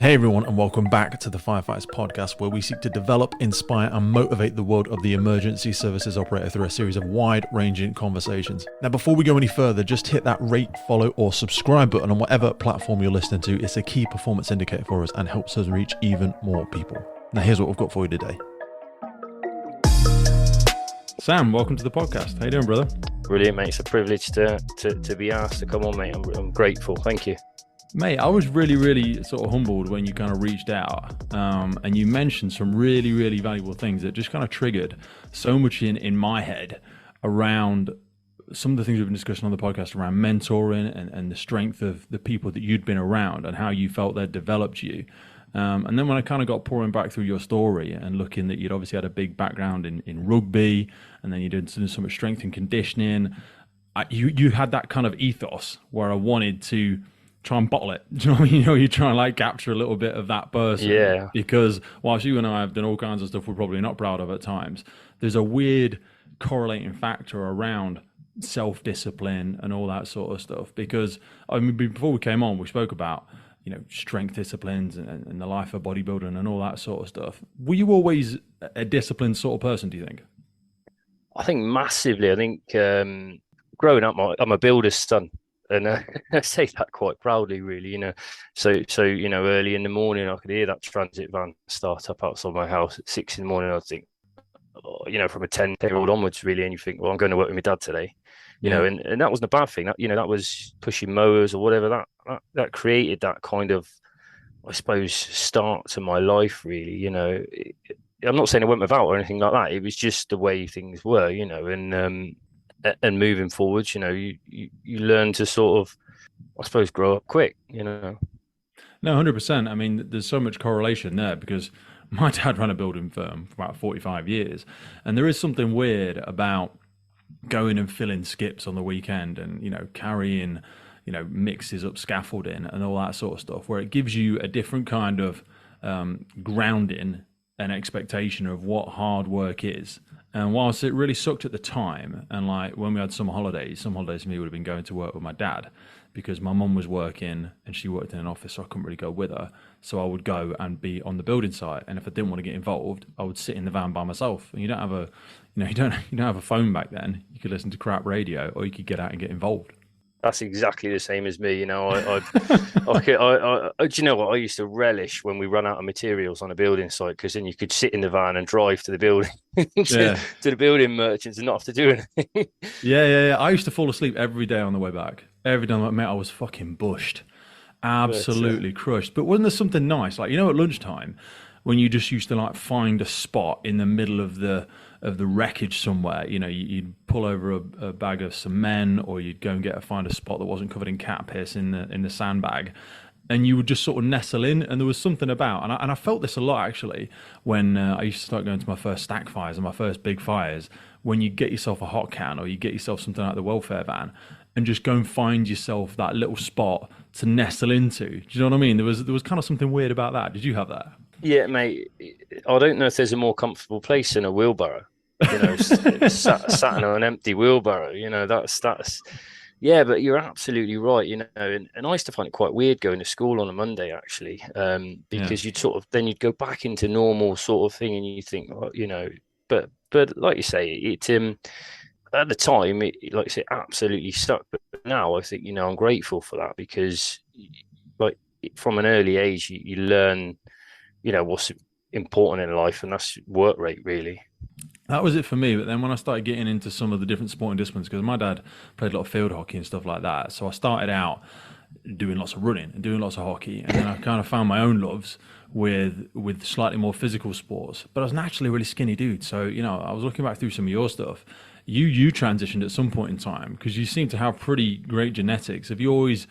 Hey everyone, and welcome back to the Firefighters Podcast, where we seek to develop, inspire, and motivate the world of the emergency services operator through a series of wide-ranging conversations. Now, before we go any further, just hit that rate, follow, or subscribe button on whatever platform you're listening to. It's a key performance indicator for us and helps us reach even more people. Now, here's what we've got for you today. Sam, welcome to the podcast. How you doing, brother? Brilliant, mate. It's a privilege to be asked to come on, mate. I'm grateful. Thank you. Mate, I was really sort of humbled when you kind of reached out and you mentioned some really valuable things that just kind of triggered so much in my head around some of the things we've been discussing on the podcast around mentoring and the strength of the people that you'd been around and how you felt they'd developed you. And then when I kind of got pouring back through your story and looking that you'd obviously had a big background in rugby and then you did so much strength and conditioning, you had that kind of ethos where I wanted to try and bottle it. Do you know what I mean? You try and like capture a little bit of that person. Yeah. Because whilst you and I have done all kinds of stuff we're probably not proud of at times, there's a weird correlating factor around self-discipline and all that sort of stuff. Because I mean, before we came on, we spoke about, strength disciplines and the life of bodybuilding and all that sort of stuff. Were you always a disciplined sort of person, do you think? I think massively. I think growing up, I'm a builder's son. And I say that quite proudly, really, So, early in the morning, I could hear that transit van start up outside my house at 6 in the morning. I'd think, from a 10-year-old onwards, really, and you think, well, I'm going to work with my dad today, and that wasn't a bad thing. That was pushing mowers or whatever. That created that kind of, I suppose, start to my life, really. I'm not saying I went without or anything like that. It was just the way things were, and moving forwards, you learn to sort of, I suppose, grow up quick, No, 100%. I mean, there's so much correlation there because my dad ran a building firm for about 45 years. And there is something weird about going and filling skips on the weekend and, carrying, mixes up scaffolding and all that sort of stuff, where it gives you a different kind of grounding and expectation of what hard work is. And whilst it really sucked at the time, and like when we had some holidays for me would have been going to work with my dad because my mum was working and she worked in an office, so I couldn't really go with her. So I would go and be on the building site, and if I didn't want to get involved, I would sit in the van by myself. And you don't have a phone back then. You could listen to crap radio, or you could get out and get involved. That's exactly the same as me. Do you know what? I used to relish when we run out of materials on a building site, because then you could sit in the van and drive to the building, to the building merchants and not have to do anything. Yeah. I used to fall asleep every day on the way back. Every day, mate, I was fucking bushed. Absolutely crushed. But wasn't there something nice? Like, at lunchtime, when you just used to like find a spot in the middle of the wreckage somewhere, you'd pull over a bag of cement, or you'd go and find a spot that wasn't covered in cat piss in the sandbag, and you would just sort of nestle in. And there was something about, and I felt this a lot actually when I used to start going to my first stack fires and my first big fires, when you get yourself a hot can or you get yourself something out of the welfare van and just go and find yourself that little spot to nestle into. Do you know what I mean? There was kind of something weird about that. Did you have that? Yeah, mate. I don't know if there's a more comfortable place than a wheelbarrow. Sat in an empty wheelbarrow. That's. Yeah, but you're absolutely right. And I used to find it quite weird going to school on a Monday actually, because you'd go back into normal sort of thing, and you think, but like you say, it at the time, it, like I say, absolutely stuck. But now I think, I'm grateful for that, because like from an early age, you learn, what's important in life, and that's work rate, really. That was it for me. But then when I started getting into some of the different sporting disciplines, because my dad played a lot of field hockey and stuff like that, so I started out doing lots of running and doing lots of hockey, and then I kind of found my own loves with slightly more physical sports. But I was naturally a really skinny dude, so I was looking back through some of your stuff. You transitioned at some point in time because you seem to have pretty great genetics. Have you always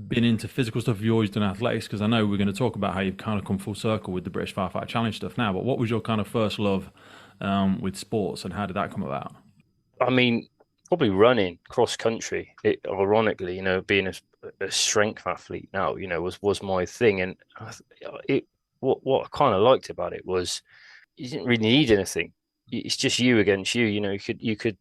been into physical stuff? Have you always done athletics? Because I know we're going to talk about how you've kind of come full circle with the British Firefighter Challenge stuff now, but what was your kind of first love with sports, and how did that come about? I mean, probably running, cross country. Ironically, being a strength athlete now, was my thing. And what I kind of liked about it was you didn't really need anything. It's just you against you. You could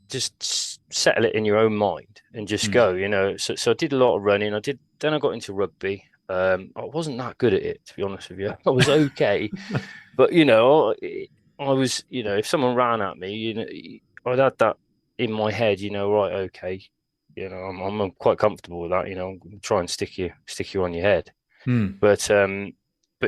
just settle it in your own mind and just go. So I did a lot of running. Then I got into rugby. I wasn't that good at it, to be honest with you. I was okay, but you know, I was, you know, if someone ran at me, you know, I'd had that in my head, you know, right, okay, you know, I'm quite comfortable with that, you know, try and stick you on your head. But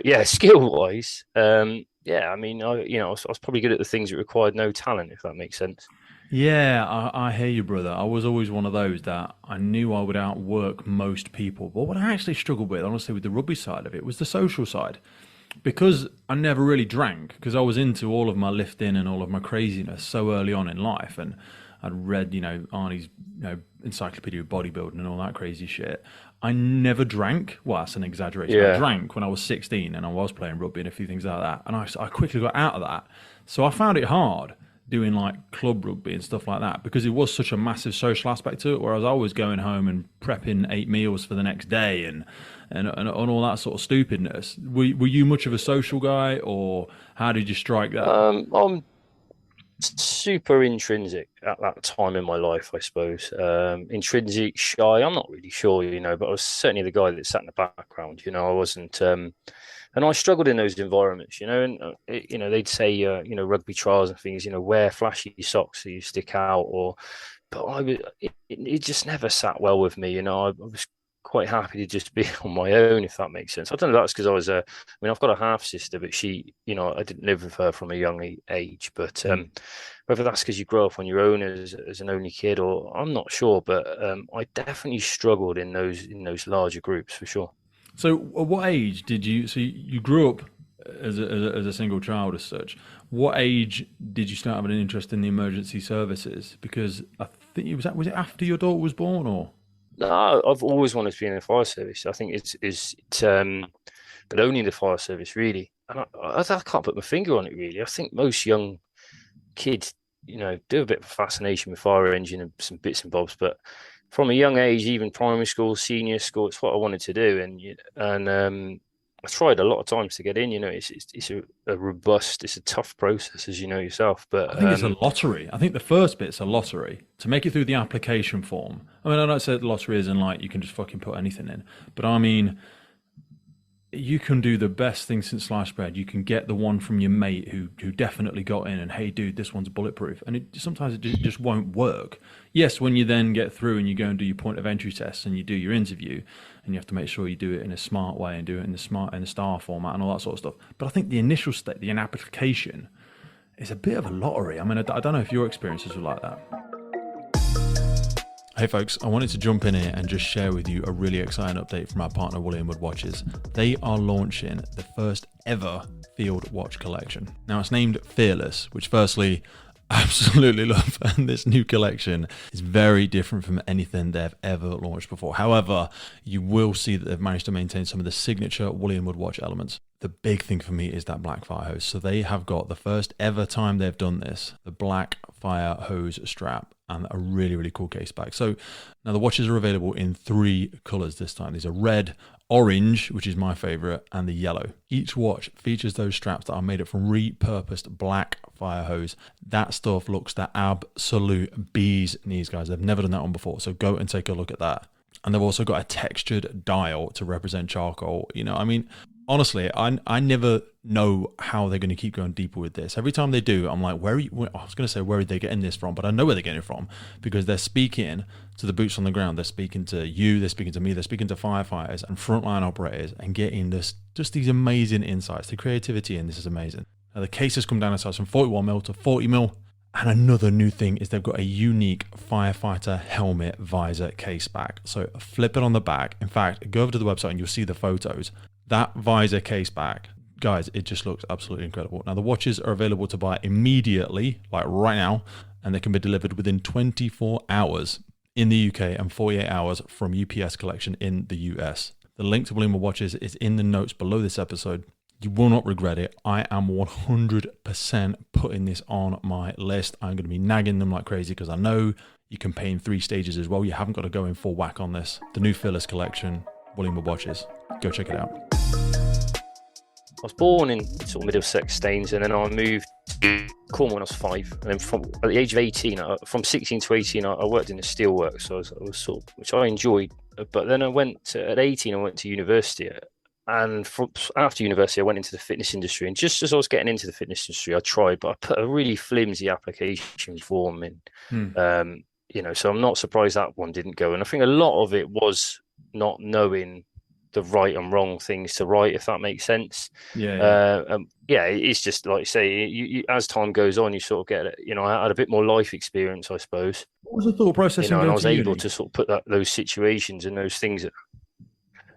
yeah, skill wise, yeah, I mean, I was probably good at the things that required no talent, if that makes sense. Yeah, I hear you, brother. I was always one of those that I knew I would outwork most people. But what I actually struggled with, honestly, with the rugby side of it, was the social side. Because I never really drank, because I was into all of my lifting and all of my craziness so early on in life. And I'd read, you know, Arnie's, you know, encyclopedia of bodybuilding and all that crazy shit. I never drank. Well, that's an exaggeration. Yeah. I drank when I was 16 and I was playing rugby and a few things like that. And I quickly got out of that. So I found it hard doing like club rugby and stuff like that, because it was such a massive social aspect to it, whereas I was going home and prepping 8 meals for the next day and all that sort of stupidness. Were you much of a social guy, or how did you strike that? I'm super intrinsic at that time in my life, I suppose. Intrinsic, shy, I'm not really sure, you know, but I was certainly the guy that sat in the background, you know. I wasn't and I struggled in those environments, you know, and you know, they'd say you know, rugby trials and things, you know, wear flashy socks so you stick out, but it just never sat well with me, you know. I was quite happy to just be on my own, if that makes sense. I don't know if that's because I was I mean, I've got a half sister, but she, you know, I didn't live with her from a young age, but whether that's because you grow up on your own as an only kid, or I'm not sure, but I definitely struggled in those larger groups for sure. So at what age did you, so you grew up as a single child as such, what age did you start having an interest in the emergency services? Because I think was it after your daughter was born, or? No, I've always wanted to be in the fire service. I think it's but only the fire service, really. And I can't put my finger on it, really. I think most young kids, you know, do a bit of a fascination with fire engine and some bits and bobs. But from a young age, even primary school, senior school, it's what I wanted to do. And I tried a lot of times to get in. You know, it's a robust, it's a tough process, as you know yourself. But I think it's a lottery. I think the first bit's a lottery to make it through the application form. I mean, I don't say the lottery isn't like you can just fucking put anything in, but I mean, you can do the best thing since sliced bread. You can get the one from your mate who definitely got in, and hey, dude, this one's bulletproof. And sometimes it just won't work. Yes, when you then get through and you go and do your point of entry tests and you do your interview, and you have to make sure you do it in a smart way and do it in the star format and all that sort of stuff. But I think the initial step, the application, is a bit of a lottery. I mean, I don't know if your experiences were like that. Hey folks, I wanted to jump in here and just share with you a really exciting update from our partner William Wood Watches. They are launching the first ever field watch collection. Now it's named Fearless, which firstly, I absolutely love, and this new collection is very different from anything they've ever launched before. However, you will see that they've managed to maintain some of the signature William Wood watch elements. The big thing for me is that black fire hose. So they have got, the first ever time they've done this, the black fire hose strap and a really, really cool case back. So now the watches are available in 3 colors this time. These are red, orange, which is my favorite, and the yellow. Each watch features those straps that are made up from repurposed black fire hose. That stuff looks the absolute bee's knees, guys. They've never done that one before. So go and take a look at that. And they've also got a textured dial to represent charcoal. You know, I mean, honestly, I never know how they're going to keep going deeper with this. Every time they do, I'm like, where I was going to say, where are they getting this from? But I know where they're getting it from, because they're speaking to the boots on the ground. They're speaking to you, they're speaking to me, they're speaking to firefighters and frontline operators and getting just these amazing insights. The creativity in this is amazing. Now, the cases come down in size from 41mm to 40mm. And another new thing is they've got a unique firefighter helmet visor case back. So flip it on the back. In fact, go over to the website and you'll see the photos. That visor case back, guys, it just looks absolutely incredible. Now, the watches are available to buy immediately, like right now, and they can be delivered within 24 hours in the UK and 48 hours from UPS collection in the US. The link to William Wood Watches is in the notes below this episode. You will not regret it. I am 100% putting this on my list. I'm going to be nagging them like crazy because I know you can pay in 3 stages as well. You haven't got to go in full whack on this. The new Fearless collection, William Wood Watches. Go check it out. I was born in sort of Middlesex, Staines, and then I moved to Cornwall when I was 5. And then at the age of 18, from 16 to 18, I worked in the steelworks. So I was sort of, which I enjoyed But then at 18, I went to university. And after university, I went into the fitness industry. And just as I was getting into the fitness industry, I tried, but I put a really flimsy application form in. So I'm not surprised that one didn't go. And I think a lot of it was not knowing the right and wrong things to write, if that makes sense. It's just like you say, you as time goes on, you sort of get, I had a bit more life experience, I suppose. What was the thought process? And I was able to sort of put those situations and those things.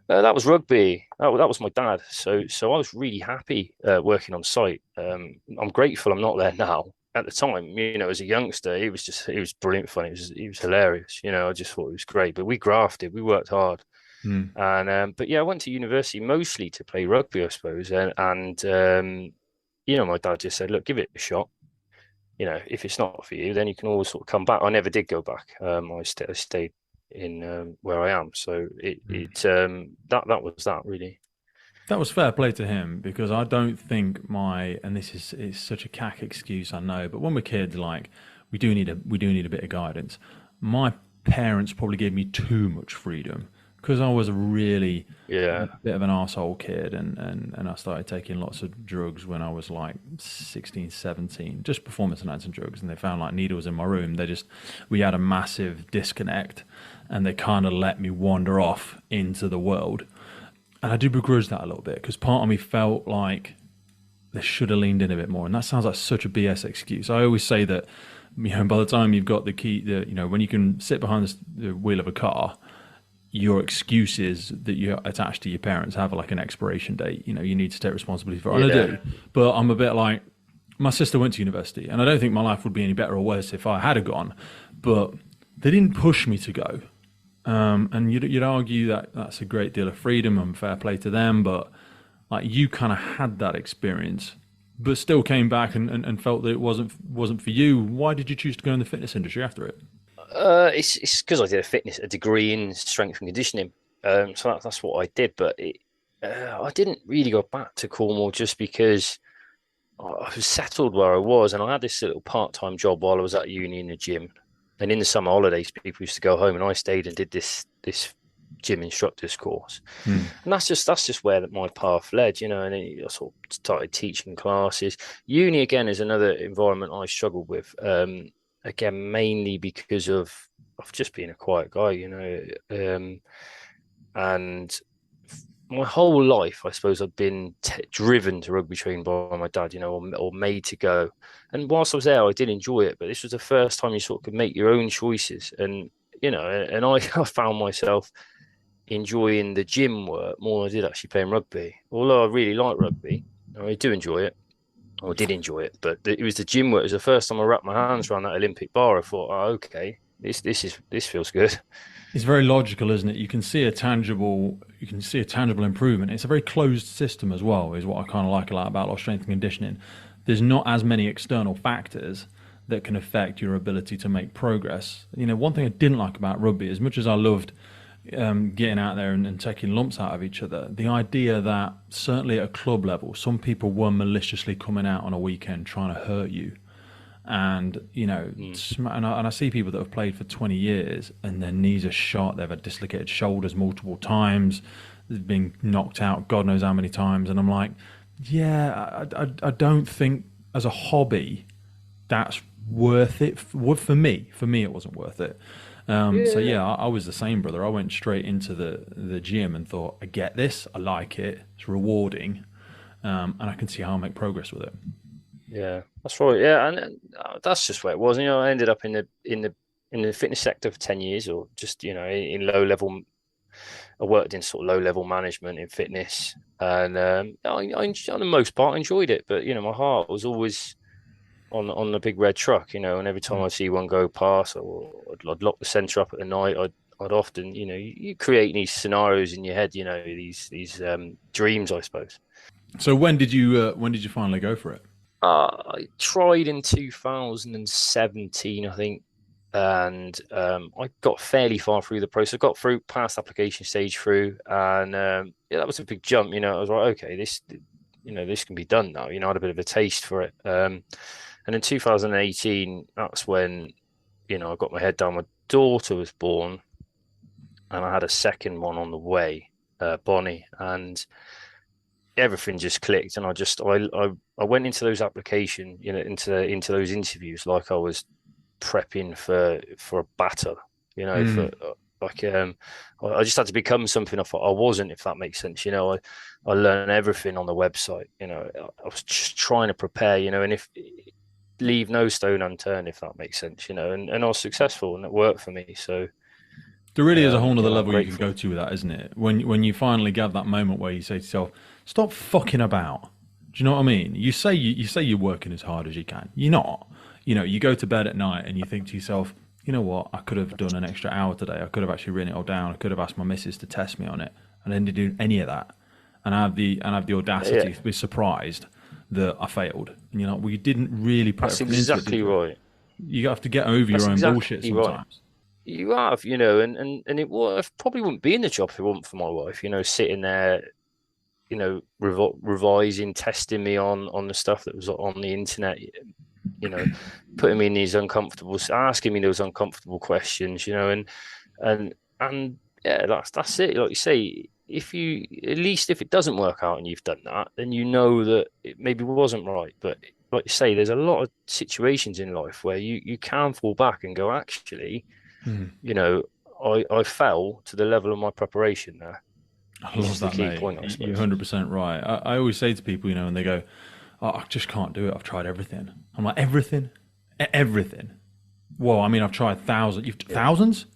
That was rugby. That was my dad. So I was really happy working on site. I'm grateful I'm not there now. At the time, as a youngster, it was brilliant fun. It was hilarious. I just thought it was great. But we grafted, we worked hard. And but I went to university mostly to play rugby, I suppose. And my dad just said, look, give it a shot. If it's not for you, then you can always sort of come back. I never did go back. I stayed in where I am. So that was that really. That was fair play to him, because I don't think and this is such a cack excuse, I know, but when we're kids, like, we do need a bit of guidance. My parents probably gave me too much freedom, because I was really a bit of an arsehole kid, and I started taking lots of drugs when I was like 16, 17, just performance enhancing drugs, and they found like needles in my room. We had a massive disconnect, and they kind of let me wander off into the world. And I do begrudge that a little bit, because part of me felt like they should have leaned in a bit more. And that sounds like such a BS excuse. I always say that, by the time you've got the key, when you can sit behind the wheel of a car, your excuses that you're attached to your parents have like an expiration date. You need to take responsibility for it. And I do. But I'm a bit like, my sister went to university, and I don't think my life would be any better or worse if I had gone. But they didn't push me to go. And you'd argue that that's a great deal of freedom and fair play to them, but like, you kind of had that experience, but still came back and felt that it wasn't for you. Why did you choose to go in the fitness industry after it? It's because I did a degree in strength and conditioning, so that's what I did. But I didn't really go back to Cornwall just because I was settled where I was, and I had this little part-time job while I was at uni in the gym. And in the summer holidays, people used to go home, and I stayed and did this gym instructor's course. And that's just where my path led, and I sort of started teaching classes. Uni, again, is another environment I struggled with, again, mainly because of just being a quiet guy, and my whole life, I suppose, I've been driven to rugby training by my dad, or made to go. And whilst I was there, I did enjoy it. But this was the first time you sort of could make your own choices. And, and I found myself enjoying the gym work more than I did actually playing rugby. Although I really like rugby, I do enjoy it. I did enjoy it. But it was the gym work. It was the first time I wrapped my hands around that Olympic bar. I thought, oh, okay, this feels good. It's very logical, isn't it? You can see a tangible improvement. It's a very closed system as well, is what I kind of like a lot about strength and conditioning. There's not as many external factors that can affect your ability to make progress. One thing I didn't like about rugby, as much as I loved getting out there and taking lumps out of each other, the idea that certainly at a club level, some people were maliciously coming out on a weekend trying to hurt you. And, and I see people that have played for 20 years and their knees are shot. They've had dislocated shoulders multiple times. They've been knocked out God knows how many times. And I'm like, I don't think as a hobby that's worth it. For me, it wasn't worth it. So I was the same, brother. I went straight into the gym and thought, I get this. I like it. It's rewarding. And I can see how I'll make progress with it. Yeah, that's right. Yeah, and that's just where it was. I ended up in the fitness sector for 10 years, or just in low level. I worked in sort of low level management in fitness, and I on the most part enjoyed it. But my heart was always on the big red truck. And every time I see one go past, I'd lock the centre up at the night. I'd often, you create these scenarios in your head. These dreams, I suppose. So when did you finally go for it? I tried in 2017, I think, and I got fairly far through the process. I got through past application stage through, and that was a big jump. I was like, okay, this can be done now. I had a bit of a taste for it. And in 2018, that's when I got my head down. My daughter was born, and I had a second one on the way, Bonnie, and everything just clicked. And I went into those application, into those interviews like I was prepping for a battle, for like I just had to become something I thought I wasn't, if that makes sense. I learned everything on the website. I was just trying to prepare, and if leave no stone unturned, if that makes sense, and I was successful and it worked for me. So there really is a whole other I'm level you can grateful. go to with that, isn't it? When you finally get that moment where you say to yourself, "Stop fucking about." Do you know what I mean? You say you're working as hard as you can. You're not. You go to bed at night and you think to yourself, "You know what? I could have done an extra hour today. I could have actually written it all down. I could have asked my missus to test me on it, and I didn't do any of that." And I have the audacity Yeah, to be surprised that I failed. And you're like, "Well, you didn't really put that's everything into it, did exactly you?" right. You have to get over That's your own bullshit exactly right. sometimes. You have, and it was, I probably wouldn't be in the job if it wasn't for my wife, sitting there, revising, testing me on the stuff that was on the internet, you know, putting me in these asking me those uncomfortable questions, and and yeah, that's it. Like you say, if you at least if it doesn't work out and you've done that, then you know that it maybe wasn't right. But like you say, there's a lot of situations in life where you can fall back and go, actually, Mm. you know, I fell to the level of my preparation there, I which love is the that, key mate. point, I You're suppose. 100% right. I always say to people, and they go, "Oh, I just can't do it. I've tried everything." I'm like, "Everything? Everything?" Well, I mean, I've tried thousands. You've Yeah. thousands?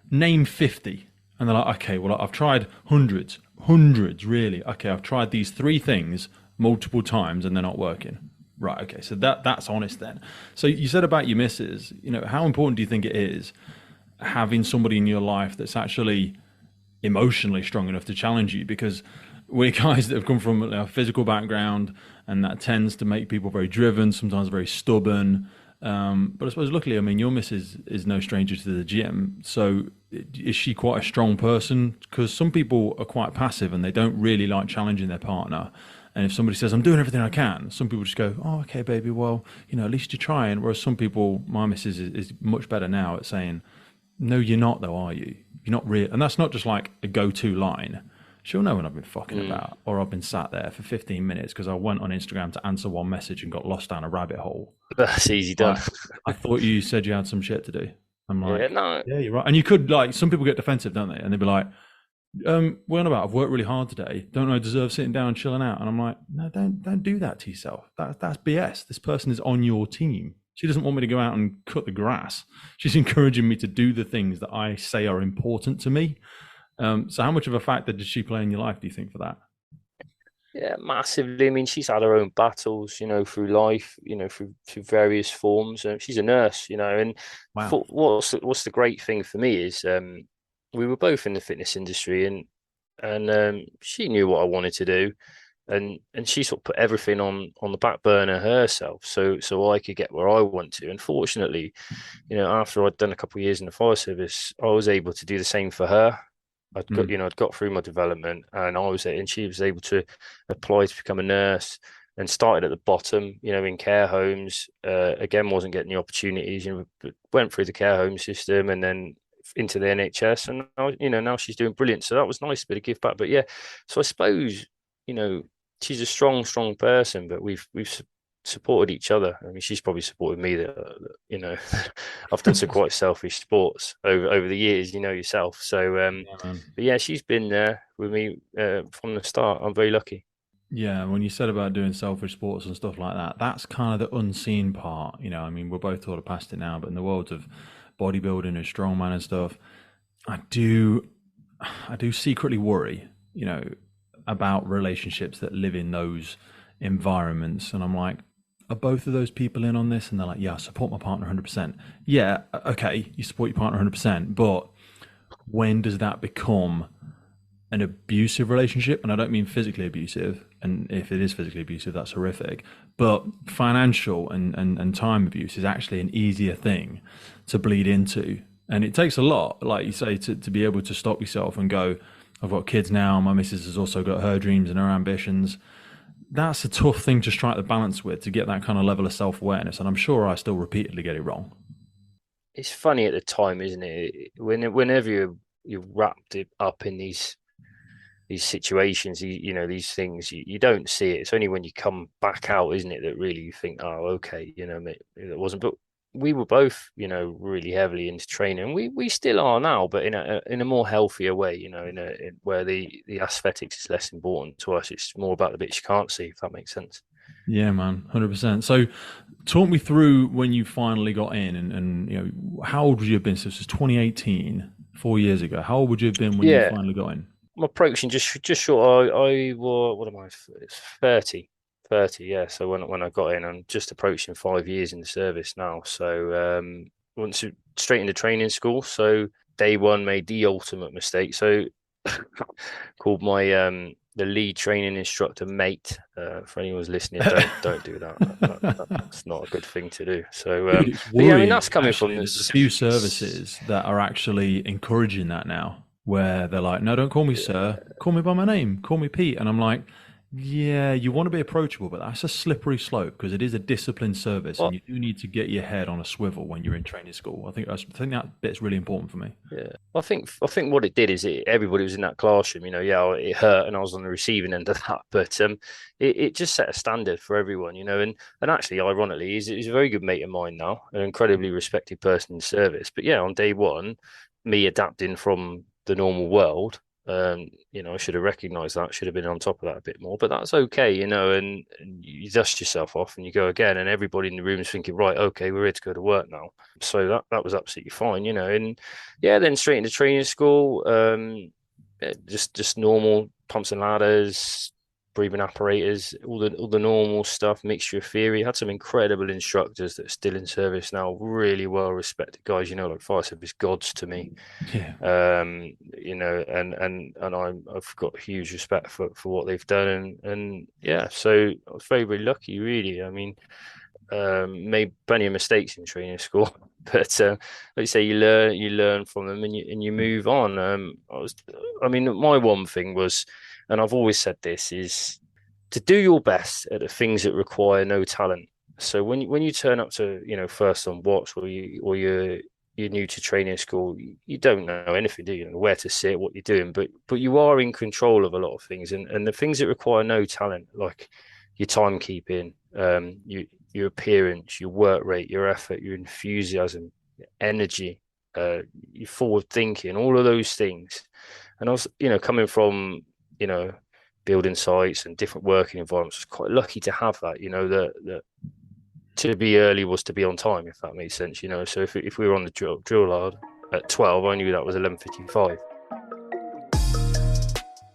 Name 50. And they're like, "Okay, well, I've tried hundreds. Hundreds, really. Okay, I've tried these three things multiple times and they're not working." Right, okay, so that's honest then. So you said about your missus, how important do you think it is having somebody in your life that's actually emotionally strong enough to challenge you? Because we're guys that have come from a physical background, and that tends to make people very driven, sometimes very stubborn. But I suppose, luckily, I mean, your missus is no stranger to the gym. So is she quite a strong person? Because some people are quite passive and they don't really like challenging their partner. And if somebody says, "I'm doing everything I can," some people just go, "Oh, okay, baby, well, at least you're trying." Whereas some people, my missus is much better now at saying, "No, you're not, though, are you? You're not real." And that's not just like a go-to line. She'll know when I've been fucking Mm. about, or I've been sat there for 15 minutes because I went on Instagram to answer one message and got lost down a rabbit hole. That's easy done. Like, I thought you said you had some shit to do. I'm Yeah, like, no, "Yeah, you're right." And you could, like, some people get defensive, don't they? And they'd be like, "What about? I've worked really hard today. Don't I deserve sitting down and chilling out?" And I'm like, "No, don't do that to yourself. That's BS. This person is on your team. She doesn't want me to go out and cut the grass. She's encouraging me to do the things that I say are important to me." So how much of a factor did she play in your life, do you think, for that? yeah, massively. I mean, she's had her own battles, through life, through various forms. She's a nurse, and Wow. what's the great thing for me is we were both in the fitness industry, and she knew what I wanted to do, and she sort of put everything on the back burner herself, so I could get where I want to. And fortunately, after I'd done a couple of years in the fire service, I was able to do the same for her. Mm. I'd got through my development, and she was able to apply to become a nurse, and started at the bottom, in care homes. Again, wasn't getting the opportunities, but went through the care home system and then into the NHS, and now she's doing brilliant. So that was nice, a bit of give back. But yeah, so I suppose, you know, she's a strong person, but we've supported each other. I mean, she's probably supported me that I've done some quite selfish sports over the years, yourself. So, Yeah, man. but yeah, she's been there with me from the start. I'm very lucky. Yeah, when you said about doing selfish sports and stuff like that, that's kind of the unseen part. I mean, we're both sort of past it now, but in the world of bodybuilding and strongman and stuff, I do, I do secretly worry, about relationships that live in those environments. And I'm like, are both of those people in on this? And they're like, "Yeah, I support my partner 100%. Yeah, okay, you support your partner 100%, but when does that become an abusive relationship? And I don't mean physically abusive. And if it is physically abusive, that's horrific. But financial and time abuse is actually an easier thing to bleed into. And it takes a lot, like you say, to be able to stop yourself and go, "I've got kids now. My missus has also got her dreams and her ambitions." That's a tough thing to strike the balance with, to get that kind of level of self awareness. And I'm sure I still repeatedly get it wrong. It's funny at the time, isn't it? Whenever you're you're wrapped up in these situations, these things, you don't see it. It's only when you come back out, isn't it, that really you think, oh, okay, it wasn't. But we were both, really heavily into training. We still are now, but in a more healthier way, where the aesthetics is less important to us. It's more about the bits you can't see, if that makes sense. Yeah, man, 100%. So talk me through when you finally got in, and how old would you have been? So this was 2018, 4 years ago. How old would you have been when you finally got in? I'm approaching just short. I was, what am I? It's 30. Yeah. So when I got in, I'm just approaching 5 years in the service now. So once straight into training school. So day one made the ultimate mistake. So called my the lead training instructor mate. For anyone who's listening, don't do that. That's not a good thing to do. So Dude, it's worrying, that's coming actually, from. There's a few services that are actually encouraging that now, where they're like, no, don't call me sir, call me by my name, call me Pete. And I'm like, yeah, you want to be approachable, but that's a slippery slope, because it is a disciplined service, and you do need to get your head on a swivel when you're in training school. I think that bit's really important for me. Yeah, I think what it did is everybody was in that classroom. It hurt, and I was on the receiving end of that, but it just set a standard for everyone. And actually, ironically, he's a very good mate of mine now, an incredibly respected person in the service. But yeah, on day one, me adapting from the normal world. I should have recognized that, should have been on top of that a bit more, but that's okay, and you dust yourself off and you go again, and everybody in the room is thinking, right, okay, we're here to go to work now. So that was absolutely fine, and yeah, then straight into training school, just normal pumps and ladders, breathing apparatus, all the normal stuff, mixture of theory. Had some incredible instructors that are still in service now, really well respected guys, like fire service gods to me. Yeah. And I've got huge respect for what they've done, and yeah, so I was very, very lucky, really. I mean, made plenty of mistakes in training school, but like you say, you learn from them, and you move on. My one thing was, and I've always said this, is to do your best at the things that require no talent. So when you turn up to first on watch, or you're new to training school, you don't know anything, do you? Where to sit, what you're doing, but you are in control of a lot of things, and the things that require no talent, like your timekeeping, your appearance, your work rate, your effort, your enthusiasm, your energy, your forward thinking, all of those things. And I was, coming from, building sites and different working environments, I was quite lucky to have that, that to be early was to be on time, if that makes sense, So if we were on the drill yard at 12, I knew that was 11:55.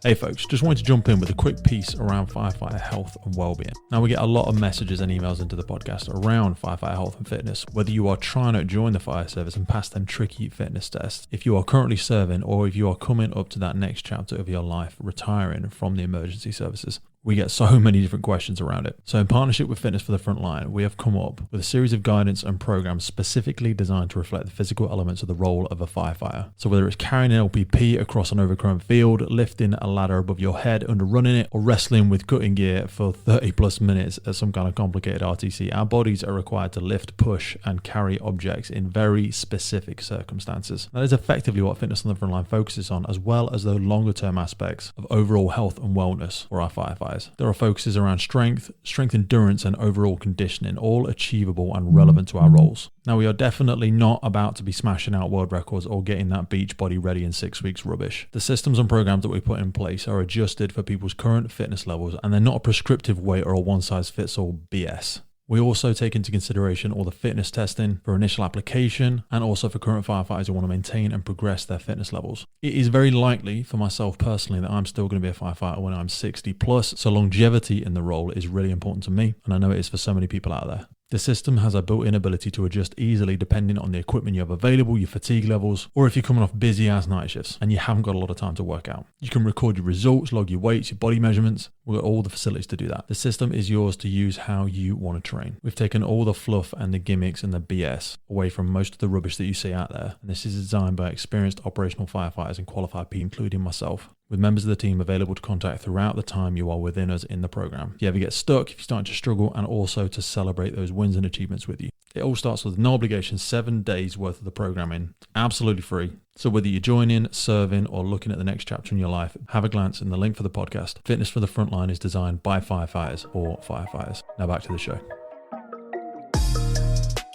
Hey folks, just wanted to jump in with a quick piece around firefighter health and wellbeing. Now, we get a lot of messages and emails into the podcast around firefighter health and fitness, whether you are trying to join the fire service and pass them tricky fitness tests, if you are currently serving, or if you are coming up to that next chapter of your life, retiring from the emergency services. We get so many different questions around it. So in partnership with Fitness for the Frontline, we have come up with a series of guidance and programs specifically designed to reflect the physical elements of the role of a firefighter. So whether it's carrying an LPP across an overgrown field, lifting a ladder above your head under running it, or wrestling with cutting gear for 30 plus minutes at some kind of complicated RTC, our bodies are required to lift, push, and carry objects in very specific circumstances. That is effectively what Fitness on the Frontline focuses on, as well as the longer term aspects of overall health and wellness for our firefighters. There are focuses around strength, endurance, and overall conditioning, all achievable and relevant to our roles. Now, we are definitely not about to be smashing out world records or getting that beach body ready in 6 weeks rubbish. The systems and programs that we put in place are adjusted for people's current fitness levels, and they're not a prescriptive way or a one-size-fits-all BS. We also take into consideration all the fitness testing for initial application, and also for current firefighters who want to maintain and progress their fitness levels. It is very likely for myself personally that I'm still going to be a firefighter when I'm 60 plus, so longevity in the role is really important to me, and I know it is for so many people out there. The system has a built-in ability to adjust easily depending on the equipment you have available, your fatigue levels, or if you're coming off busy ass night shifts and you haven't got a lot of time to work out. You can record your results, log your weights, your body measurements. We've got all the facilities to do that. The system is yours to use how you want to train. We've taken all the fluff and the gimmicks and the BS away from most of the rubbish that you see out there. And this is designed by experienced operational firefighters and qualified people, including myself, with members of the team available to contact throughout the time you are within us in the program. If you ever get stuck, if you start to struggle, and also to celebrate those wins and achievements with you. It all starts with no obligation, 7 days worth of the programming, absolutely free. So whether you're joining, serving, or looking at the next chapter in your life, have a glance in the link for the podcast. Fitness for the Frontline is designed by firefighters for firefighters. Now back to the show.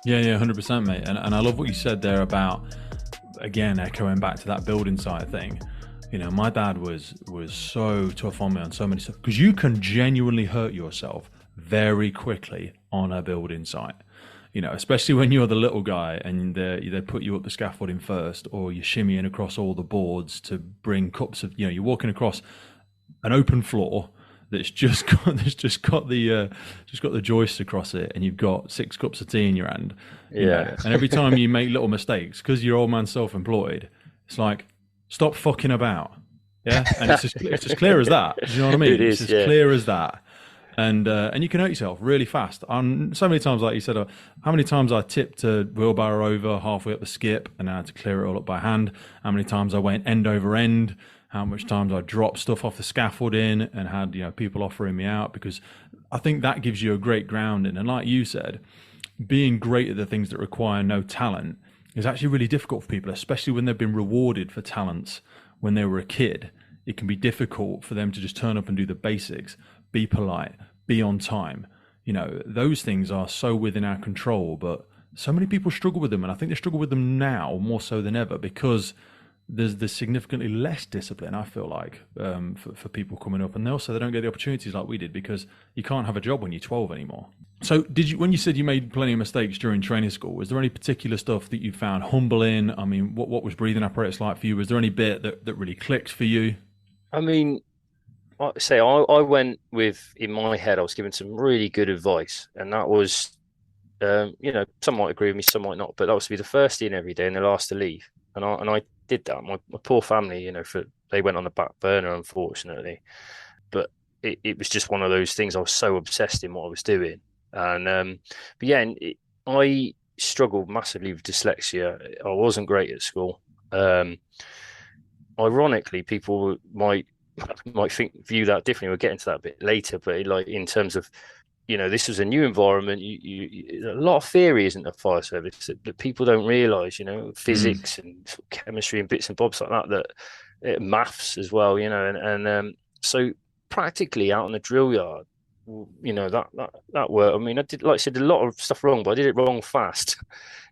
Yeah, 100%, mate. And I love what you said there about, again, echoing back to that building site thing. You know, my dad was so tough on me on so many stuff, because you can genuinely hurt yourself very quickly on a building site. You know, especially when you're the little guy and they put you up the scaffolding first, or you're shimmying across all the boards to bring cups of, you know, you're walking across an open floor that's just got the joist across it, and you've got 6 cups of tea in your hand. You know? And every time you make little mistakes, because you're old man self-employed, it's like, stop fucking about. Yeah, and it's just clear as that. Do you know what I mean? It's as clear as that. And you can hurt yourself really fast. So many times, like you said, how many times I tipped a wheelbarrow over halfway up the skip and I had to clear it all up by hand. How many times I went end over end. How much times I dropped stuff off the scaffolding and had, you know, people offering me out, because I think that gives you a great grounding. And like you said, being great at the things that require no talent is actually really difficult for people, especially when they've been rewarded for talents when they were a kid. It can be difficult for them to just turn up and do the basics. Be polite, be on time. You know, those things are so within our control, but so many people struggle with them. And I think they struggle with them now more so than ever, because there's significantly less discipline, I feel like, for people coming up. And they don't get the opportunities like we did, because you can't have a job when you're 12 anymore. So when you said you made plenty of mistakes during training school, was there any particular stuff that you found humbling? I mean, what was breathing apparatus like for you? Was there any bit that really clicked for you? I mean, I went with, in my head, I was given some really good advice, and that was, you know, some might agree with me, some might not, but that was to be the first in every day and the last to leave. And I did that. My poor family, you know, they went on the back burner, unfortunately. But it was just one of those things. I was so obsessed in what I was doing, and but yeah, I struggled massively with dyslexia. I wasn't great at school. Ironically, people might view that differently. We'll get into that a bit later, but like, in terms of, you know, this was a new environment. A lot of theory isn't a fire service that people don't realise. You know, physics and chemistry and bits and bobs like that. Maths as well. You know, and so practically out on the drill yard, you know, that work. I mean, I did, like I said, a lot of stuff wrong, but I did it wrong fast.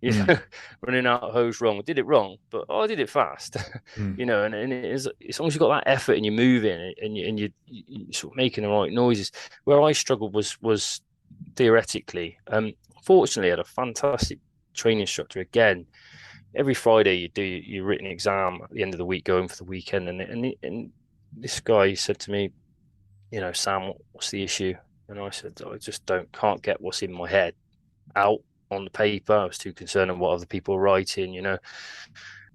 You know, running out of hose wrong. I did it wrong, but I did it fast. You know, and it's as long as you've got that effort and you're moving and you're sort of making the right noises. Where I struggled was theoretically. Fortunately, I had a fantastic training instructor. Again, every Friday you do your written exam at the end of the week, going for the weekend, and this guy said to me, you know, Sam, what's the issue? And I said, I just can't get what's in my head out on the paper. I was too concerned on what other people are writing. You know,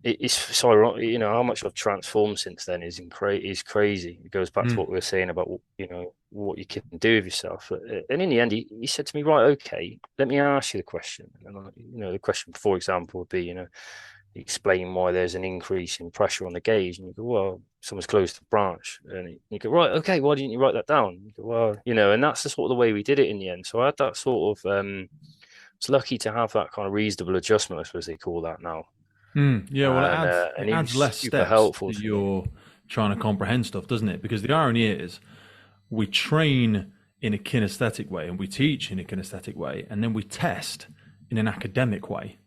it's so, you know, how much I've transformed since then is crazy. It goes back to what we were saying about, you know, what you can do with yourself. And in the end, he said to me, right, okay, let me ask you the question. And you know, the question, for example, would be, you know, explain why there's an increase in pressure on the gauge. And you go, well, someone's closed the branch. And you go, right, okay, why didn't you write that down? You go, well, you know, and that's the sort of the way we did it in the end. So I had that sort of, I was lucky to have that kind of reasonable adjustment, I suppose they call that now. Yeah, well, it adds less steps helpful that you're trying to comprehend stuff, doesn't it? Because the irony is, we train in a kinesthetic way and we teach in a kinesthetic way, and then we test in an academic way.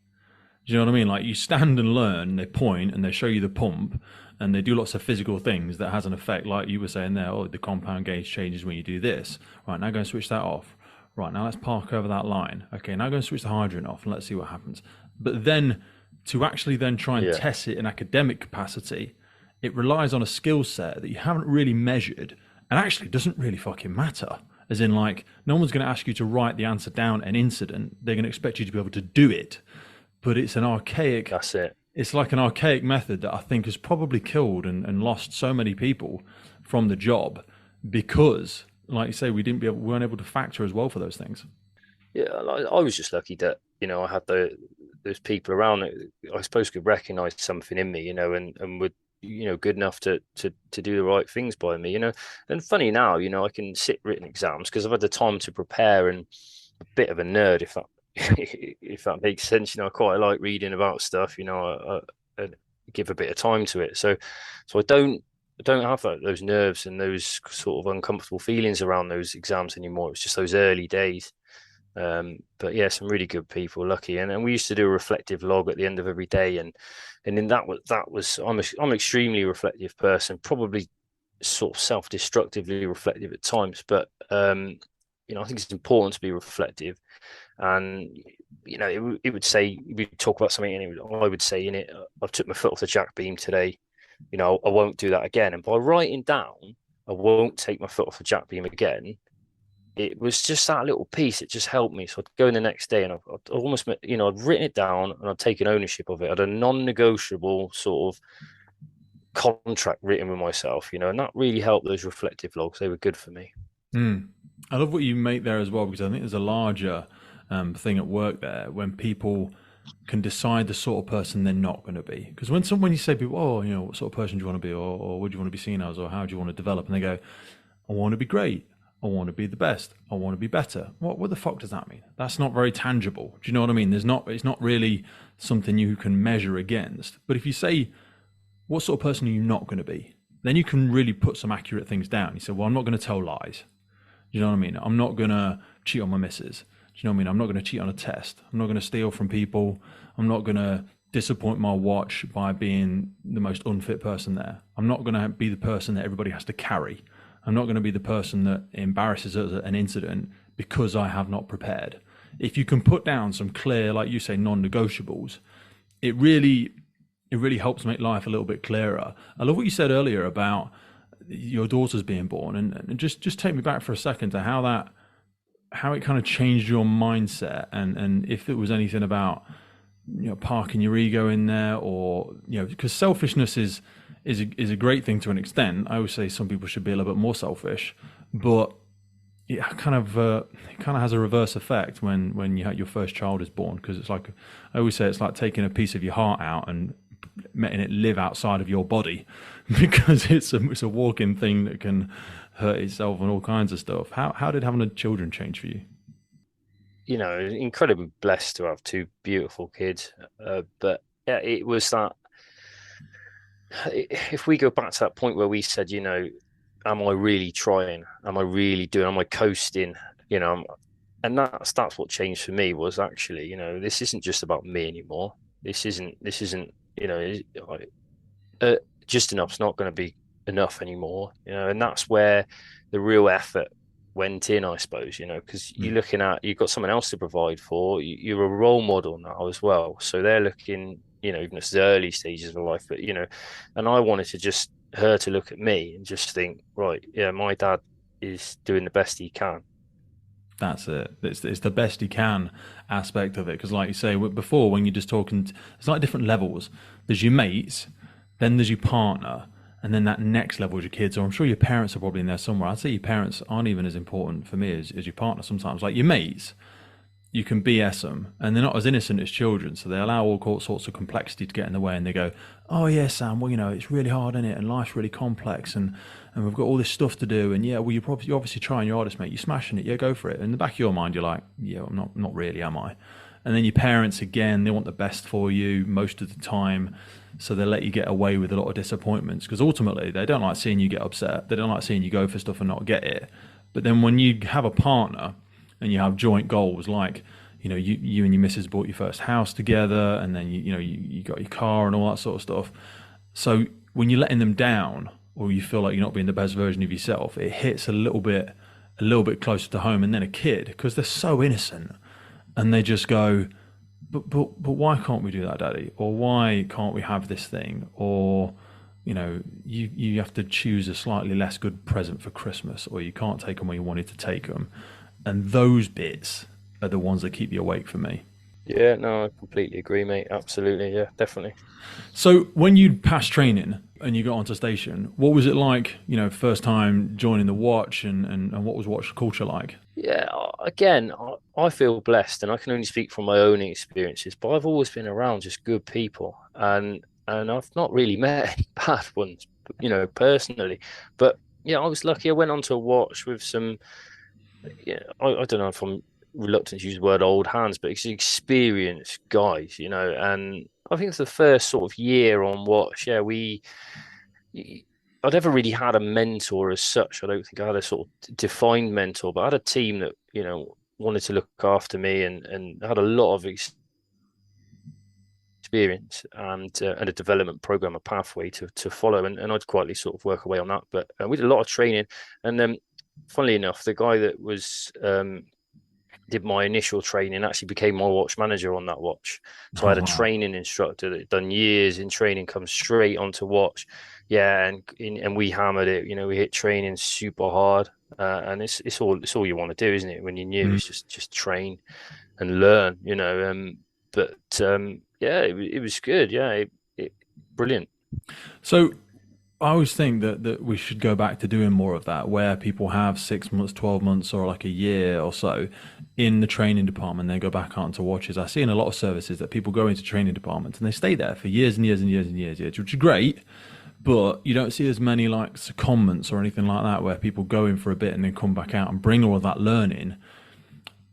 Do you know what I mean? Like, you stand and learn, they point and they show you the pump and they do lots of physical things that has an effect, like you were saying there, oh, the compound gauge changes when you do this. Right, now go and switch that off. Right, now let's park over that line. Okay, now go and switch the hydrant off and let's see what happens. But then to actually then try and test it in academic capacity, it relies on a skill set that you haven't really measured and actually doesn't really fucking matter. As in, like, no one's going to ask you to write the answer down an incident. They're going to expect you to be able to do it. But it's an archaic... That's it. It's like an archaic method that I think has probably killed and lost so many people from the job because, like you say, we weren't able to factor as well for those things. Yeah, I was just lucky that, you know, I had those people around that I suppose could recognise something in me, you know, and would, you know, good enough to do the right things by me, you know. And funny now, you know, I can sit written exams because I've had the time to prepare, and a bit of a nerd, if that makes sense. You know, I quite like reading about stuff, you know, give a bit of time to it. So I don't have those nerves and those sort of uncomfortable feelings around those exams anymore. It's just those early days. But yeah, some really good people, lucky. And we used to do a reflective log at the end of every day, and in that was I'm an extremely reflective person, probably sort of self-destructively reflective at times, but you know, I think it's important to be reflective. And you know, it would say, we talk about something, and I would say in it, I've took my foot off the jack beam today. You know, I won't do that again. And by writing down, I won't take my foot off the jack beam again, it was just that little piece. It just helped me. So I'd go in the next day, and I'd almost, you know, I'd written it down and I'd taken ownership of it. I had a non-negotiable sort of contract written with myself, you know, and that really helped. Those reflective logs, they were good for me. I love what you make there as well, because I think there's a larger thing at work there when people can decide the sort of person they're not going to be. Because when you say people, oh, you know, what sort of person do you want to be, or what do you want to be seen as, or how do you want to develop, and they go, I want to be great, I want to be the best, I want to be better. What the fuck does that mean? That's not very tangible. Do you know what I mean? It's not really something you can measure against. But if you say, what sort of person are you not going to be? Then you can really put some accurate things down. You say, well, I'm not going to tell lies. You know what I mean? I'm not going to cheat on my missus. Do you know what I mean? I'm not going to cheat on a test. I'm not going to steal from people. I'm not going to disappoint my watch by being the most unfit person there. I'm not going to be the person that everybody has to carry. I'm not going to be the person that embarrasses us at an incident because I have not prepared. If you can put down some clear, like you say, non-negotiables, it really helps make life a little bit clearer. I love what you said earlier about your daughter's being born, and just take me back for a second to how it kind of changed your mindset, and if it was anything about, you know, parking your ego in there, or, you know, because selfishness is a great thing to an extent. I always say some people should be a little bit more selfish, but it kind of has a reverse effect when your first child is born, because it's like, I always say, it's like taking a piece of your heart out and letting it live outside of your body, because it's a walking thing that can hurt itself and all kinds of stuff. How did having children change for you? You know, incredibly blessed to have two beautiful kids, but yeah, it was that. If we go back to that point where we said, you know, am I really trying? Am I really doing? Am I coasting? You know, and that's what changed for me, was actually, you know, this isn't just about me anymore. This isn't, you know, just enough's not going to be enough anymore, you know, and that's where the real effort went in, I suppose, you know, because you're looking at, you've got someone else to provide for, you're a role model now as well. So they're looking, you know, even at the early stages of life, but, you know, and I wanted to just her to look at me and just think, right, yeah, my dad is doing the best he can. That's it. It's the best he can aspect of it. Because like you say, before, when you're just talking, it's like different levels. There's your mates, then there's your partner, and then that next level is your kids. Or I'm sure your parents are probably in there somewhere. I'd say your parents aren't even as important for me as your partner sometimes. Like your mates, you can BS them, and they're not as innocent as children, so they allow all sorts of complexity to get in the way, and they go, oh yeah, Sam, well, you know, it's really hard, isn't it, and life's really complex, and we've got all this stuff to do, and yeah, well, you're obviously trying your hardest, mate, you're smashing it, yeah, go for it. In the back of your mind, you're like, yeah, I'm not really, am I? And then your parents, again, they want the best for you most of the time, so they let you get away with a lot of disappointments, because ultimately they don't like seeing you get upset, they don't like seeing you go for stuff and not get it. But then when you have a partner and you have joint goals, like, you know, you and your missus bought your first house together, and then you got your car and all that sort of stuff. So when you're letting them down, or you feel like you're not being the best version of yourself, it hits a little bit closer to home. And then a kid, because they're so innocent, and they just go, but why can't we do that, Daddy? Or why can't we have this thing? Or, you know, you have to choose a slightly less good present for Christmas, or you can't take them where you wanted to take them. And those bits are the ones that keep you awake for me. Yeah, no, I completely agree, mate. Absolutely, yeah, definitely. So when you passed training and you got onto station, what was it like, you know, first time joining the watch, and what was watch culture like? Yeah, again, I feel blessed, and I can only speak from my own experiences, but I've always been around just good people, and I've not really met any bad ones, you know, personally. But yeah, I was lucky. I went on to a watch with some, yeah, I don't know if I'm reluctant to use the word old hands, but it's experienced guys, you know, and I think it's the first sort of year on Watch. Yeah, I never really had a mentor as such. I don't think I had a sort of defined mentor, but I had a team that, wanted to look after me and had a lot of experience and a development program, a pathway to follow. And I'd quietly sort of work away on that. But we did a lot of training. And then, funnily enough, the guy that was did my initial training actually became my watch manager on that watch. So I had a training instructor that had done years in training, come straight onto watch. Yeah, and we hammered it. We hit training super hard, and it's all you want to do, isn't it? When you're new, it's just train and learn. But yeah, it was good. Yeah, brilliant. So I always think that we should go back to doing more of that, where people have 6 months, 12 months, or like a year or so in the training department, then go back onto watches. I see in a lot of services that people go into training departments and they stay there for years and years and years and years, which is great. But you don't see as many like secondments or anything like that, where people go in for a bit and then come back out and bring all of that learning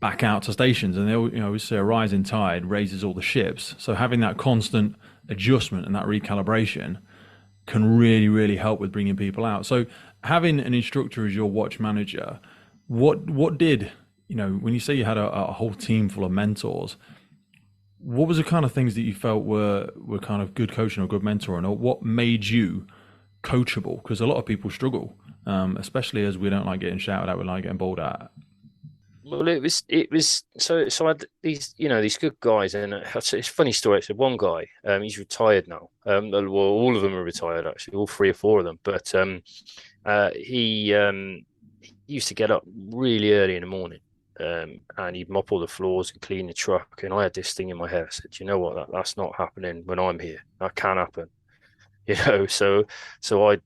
back out to stations. And they always say a rising tide raises all the ships. So having that constant adjustment and that recalibration can really, really help with bringing people out. So having an instructor as your watch manager, what did, when you say you had a whole team full of mentors, what was the kind of things that you felt were kind of good coaching or good mentoring, or what made you coachable? Because a lot of people struggle, especially as we don't like getting shouted at, we like getting bowled at. Well, it was so I had these good guys, and it's a funny story. So one guy, he's retired now. Well, all of them are retired actually, all 3 or 4 of them. But he used to get up really early in the morning, and he'd mop all the floors and clean the truck. And I had this thing in my head. I said, you know what, that's not happening when I'm here. That can happen, So I'd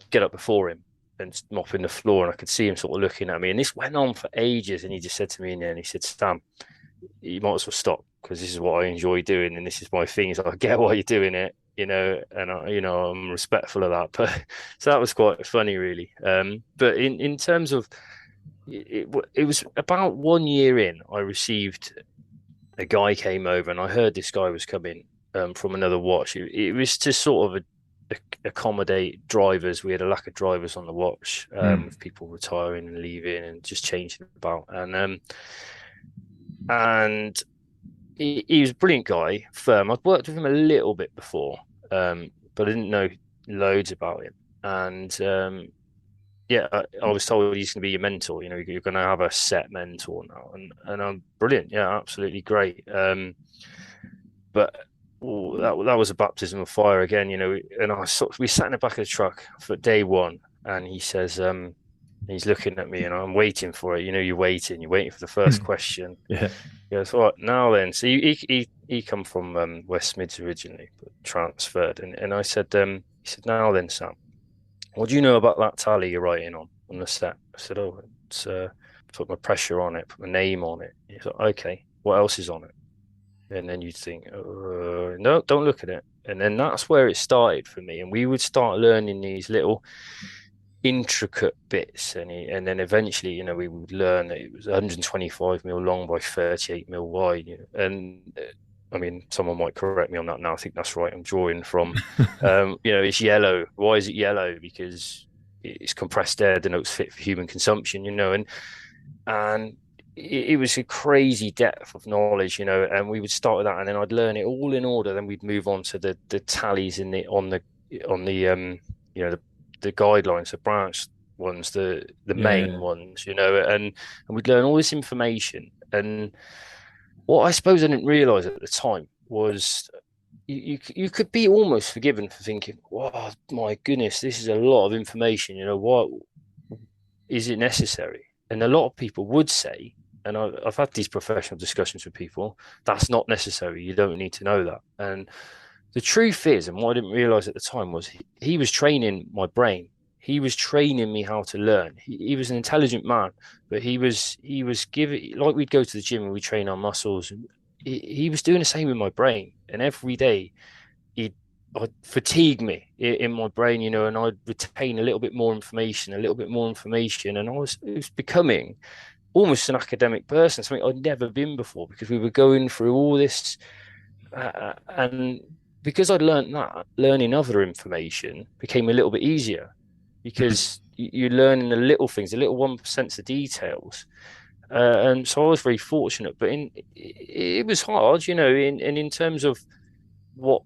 get up before him and mopping the floor, and I could see him sort of looking at me. And this went on for ages. And he just said to me in the end, he said, Sam, you might as well stop, because this is what I enjoy doing and this is my thing. So I get why you're doing it, and I'm respectful of that. But so that was quite funny, really. But in terms of it was about 1 year in, I received a guy came over, and I heard this guy was coming from another watch. It was to sort of accommodate drivers. We had a lack of drivers on the watch, with people retiring and leaving and just changing about. And he was a brilliant guy, firm. I'd worked with him a little bit before, but I didn't know loads about him. And yeah, I was told he's going to be your mentor. You're going to have a set mentor now, and I'm brilliant. Yeah, absolutely great. But that was a baptism of fire again, and we sat in the back of the truck for day one, and he says, he's looking at me, and I'm waiting for it. You're waiting for the first question. Yeah. He goes, all right, now then. So he come from West Mids originally, but transferred, and I said, he said, now then, Sam, what do you know about that tally you're writing on the set? I said, oh, it's put my pressure on it, put my name on it. He said, okay, what else is on it? And then you'd think, no, don't look at it. And then that's where it started for me. And we would start learning these little intricate bits. And then eventually, we would learn that it was 125 mil long by 38 mil wide. And I mean, someone might correct me on that now. I think that's right. I'm drawing from, it's yellow. Why is it yellow? Because it's compressed air, denotes fit for human consumption, and it was a crazy depth of knowledge, and we would start with that, and then I'd learn it all in order. Then we'd move on to the tallies on the guidelines, the branch ones, the main ones, and we'd learn all this information. And what I suppose I didn't realize at the time was you could be almost forgiven for thinking, "Wow, my goodness, this is a lot of information. What is it necessary?" And a lot of people would say, and I've had these professional discussions with people, that's not necessary. You don't need to know that. And the truth is, and what I didn't realize at the time was he was training my brain. He was training me how to learn. He was an intelligent man, but he was giving, like we'd go to the gym and we train our muscles. And he was doing the same with my brain. And every day I'd fatigue me in my brain, and I'd retain a little bit more information. And I was becoming almost an academic person, something I'd never been before, because we were going through all this And because I'd learned that, learning other information became a little bit easier because you're learning the little things, the little 1% of details. And so I was very fortunate, but it was hard, in terms of what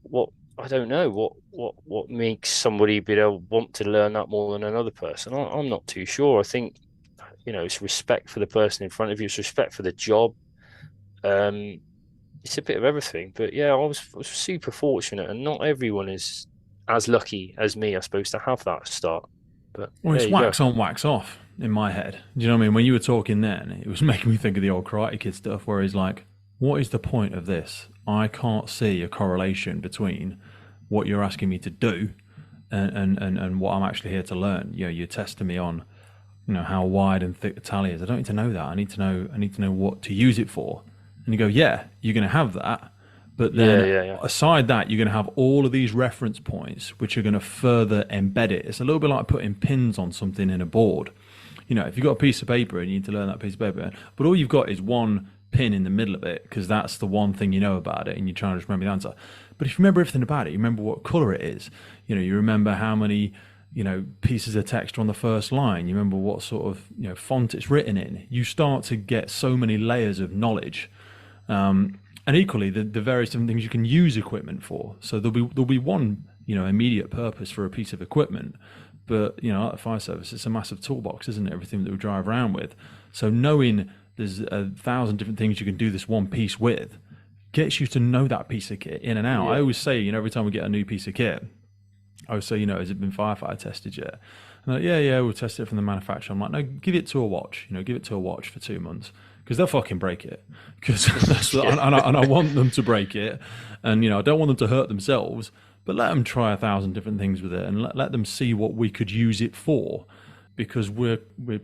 I don't know what makes somebody be able to want to learn that more than another person. I'm not too sure. I think it's respect for the person in front of you, it's respect for the job. It's a bit of everything, but yeah, I was super fortunate, and not everyone is as lucky as me, I suppose, to have that start. But Well, there it's you go. wax on, wax off in my head. Do you know what I mean? When you were talking then, it was making me think of the old Karate Kid stuff where he's like, what is the point of this? I can't see a correlation between what you're asking me to do and what I'm actually here to learn. You're testing me on, how wide and thick the tally is. I don't need to know that. I need to know what to use it for. And you go, yeah, you're going to have that. But then Yeah. aside that, you're going to have all of these reference points, which are going to further embed it. It's a little bit like putting pins on something in a board. If you've got a piece of paper and you need to learn that piece of paper, but all you've got is one pin in the middle of it because that's the one thing you know about it and you're trying to just remember the answer. But if you remember everything about it, you remember what color it is. You remember how many, pieces of text are on the first line. You remember what sort of, font it's written in. You start to get so many layers of knowledge. And equally, the various different things you can use equipment for. So there'll be one, immediate purpose for a piece of equipment. But, like the fire service, it's a massive toolbox, isn't it? Everything that we drive around with. So knowing there's 1,000 different things you can do this one piece with gets you to know that piece of kit in and out. Yeah. I always say, every time we get a new piece of kit, I always say, has it been firefighter tested yet? And like, yeah, we'll test it from the manufacturer. I'm like, no, give it to a watch. Give it to a watch for 2 months because they'll fucking break it. Because and I want them to break it, and I don't want them to hurt themselves. But let them try 1,000 different things with it, and let them see what we could use it for. Because we're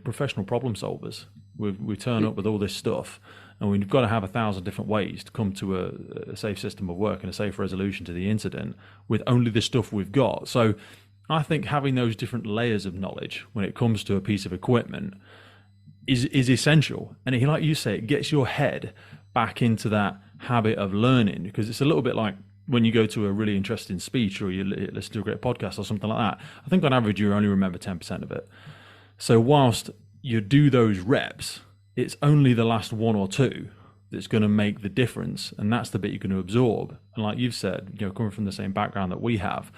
professional problem solvers. We turn up with all this stuff, and we've got to have 1,000 different ways to come to a safe system of work and a safe resolution to the incident with only the stuff we've got. So I think having those different layers of knowledge when it comes to a piece of equipment is essential. And like you say, it gets your head back into that habit of learning, because it's a little bit like when you go to a really interesting speech or you listen to a great podcast or something like that. I think on average you only remember 10% of it. So whilst you do those reps, it's only the last one or two that's going to make the difference, and that's the bit you're going to absorb. And like you've said, coming from the same background that we have,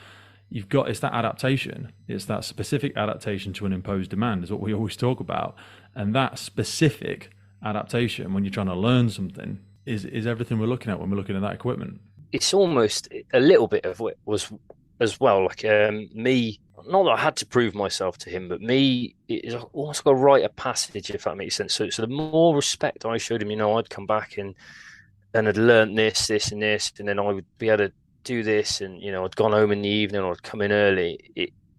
it's that adaptation. It's that specific adaptation to an imposed demand is what we always talk about. And that specific adaptation when you're trying to learn something is everything we're looking at when we're looking at that equipment. It's almost a little bit of what was as well, like me, not that I had to prove myself to him, but me, it's almost got to write a passage, if that makes sense. So the more respect I showed him, I'd come back and I'd learned this, and this, and then I would be able to do this, and I'd gone home in the evening, or I'd come in early.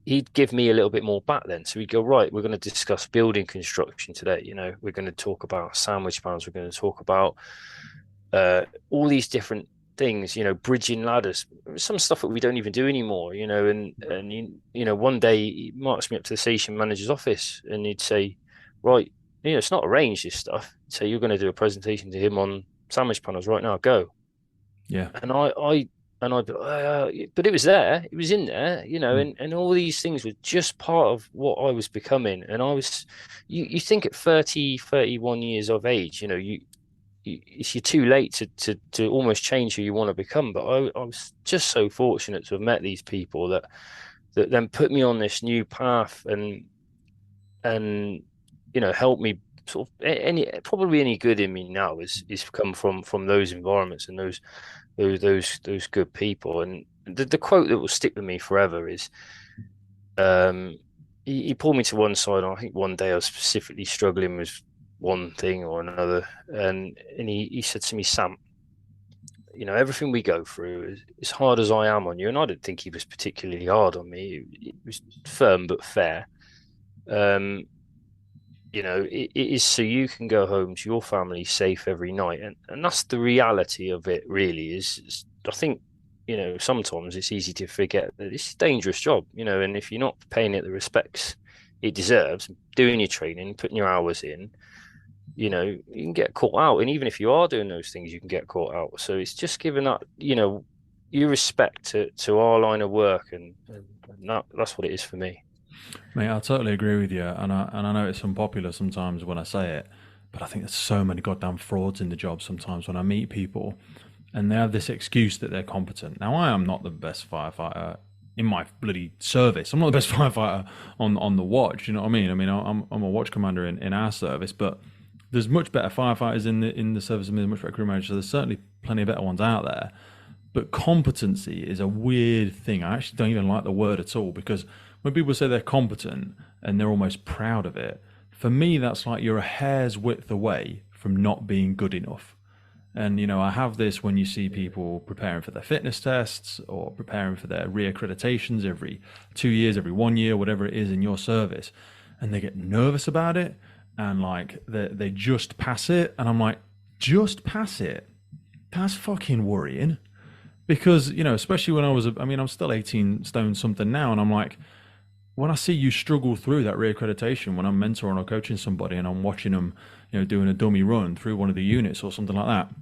He'd give me a little bit more back then. So we'd go, right, we're going to discuss building construction today. We're going to talk about sandwich panels. We're going to talk about all these different things, bridging ladders, some stuff that we don't even do anymore, and one day he marks me up to the station manager's office and he'd say, right, it's not arranged, this stuff. So you're going to do a presentation to him on sandwich panels right now, go. Yeah. And but it was there, it was in there, and all these things were just part of what I was becoming. And you think at 30, 31 years of age, you're too late to almost change who you want to become. But I was just so fortunate to have met these people that then put me on this new path and helped me sort of any good in me now is come from those environments and those good people. And the quote that will stick with me forever is, he pulled me to one side, and I think one day I was specifically struggling with one thing or another, and he said to me, Sam, everything we go through, as hard as I am on you, and I didn't think he was particularly hard on me, it was firm but fair. It is so you can go home to your family safe every night, and that's the reality of it. Really, is I think sometimes it's easy to forget that it's a dangerous job, and if you're not paying it the respects it deserves, doing your training, putting your hours in, you know, you can get caught out. And even if you are doing those things, you can get caught out. So it's just giving that, you know, you respect to our line of work, and that's what it is for me. Mate, I totally agree with you, and I know it's unpopular sometimes when I say it, but I think there's so many goddamn frauds in the job sometimes when I meet people, and they have this excuse that they're competent. Now, I am not the best firefighter in my bloody service. I'm not the best firefighter on the watch. You know what I mean? I mean, I'm a watch commander in our service, but there's much better firefighters in the service than me, much better crew managers. So there's certainly plenty of better ones out there. But competency is a weird thing. I actually don't even like the word at all, because when people say they're competent and they're almost proud of it, for me, that's like you're a hair's width away from not being good enough. And, you know, I have this when you see people preparing for their fitness tests or preparing for their reaccreditations every 2 years, every 1 year, whatever it is in your service, and they get nervous about it, and like they just pass it. And I'm like, just pass it? That's fucking worrying. Because, you know, especially when I'm still 18 stone something now, and I'm like, when I see you struggle through that reaccreditation, when I'm mentoring or coaching somebody and I'm watching them, you know, doing a dummy run through one of the units or something like that,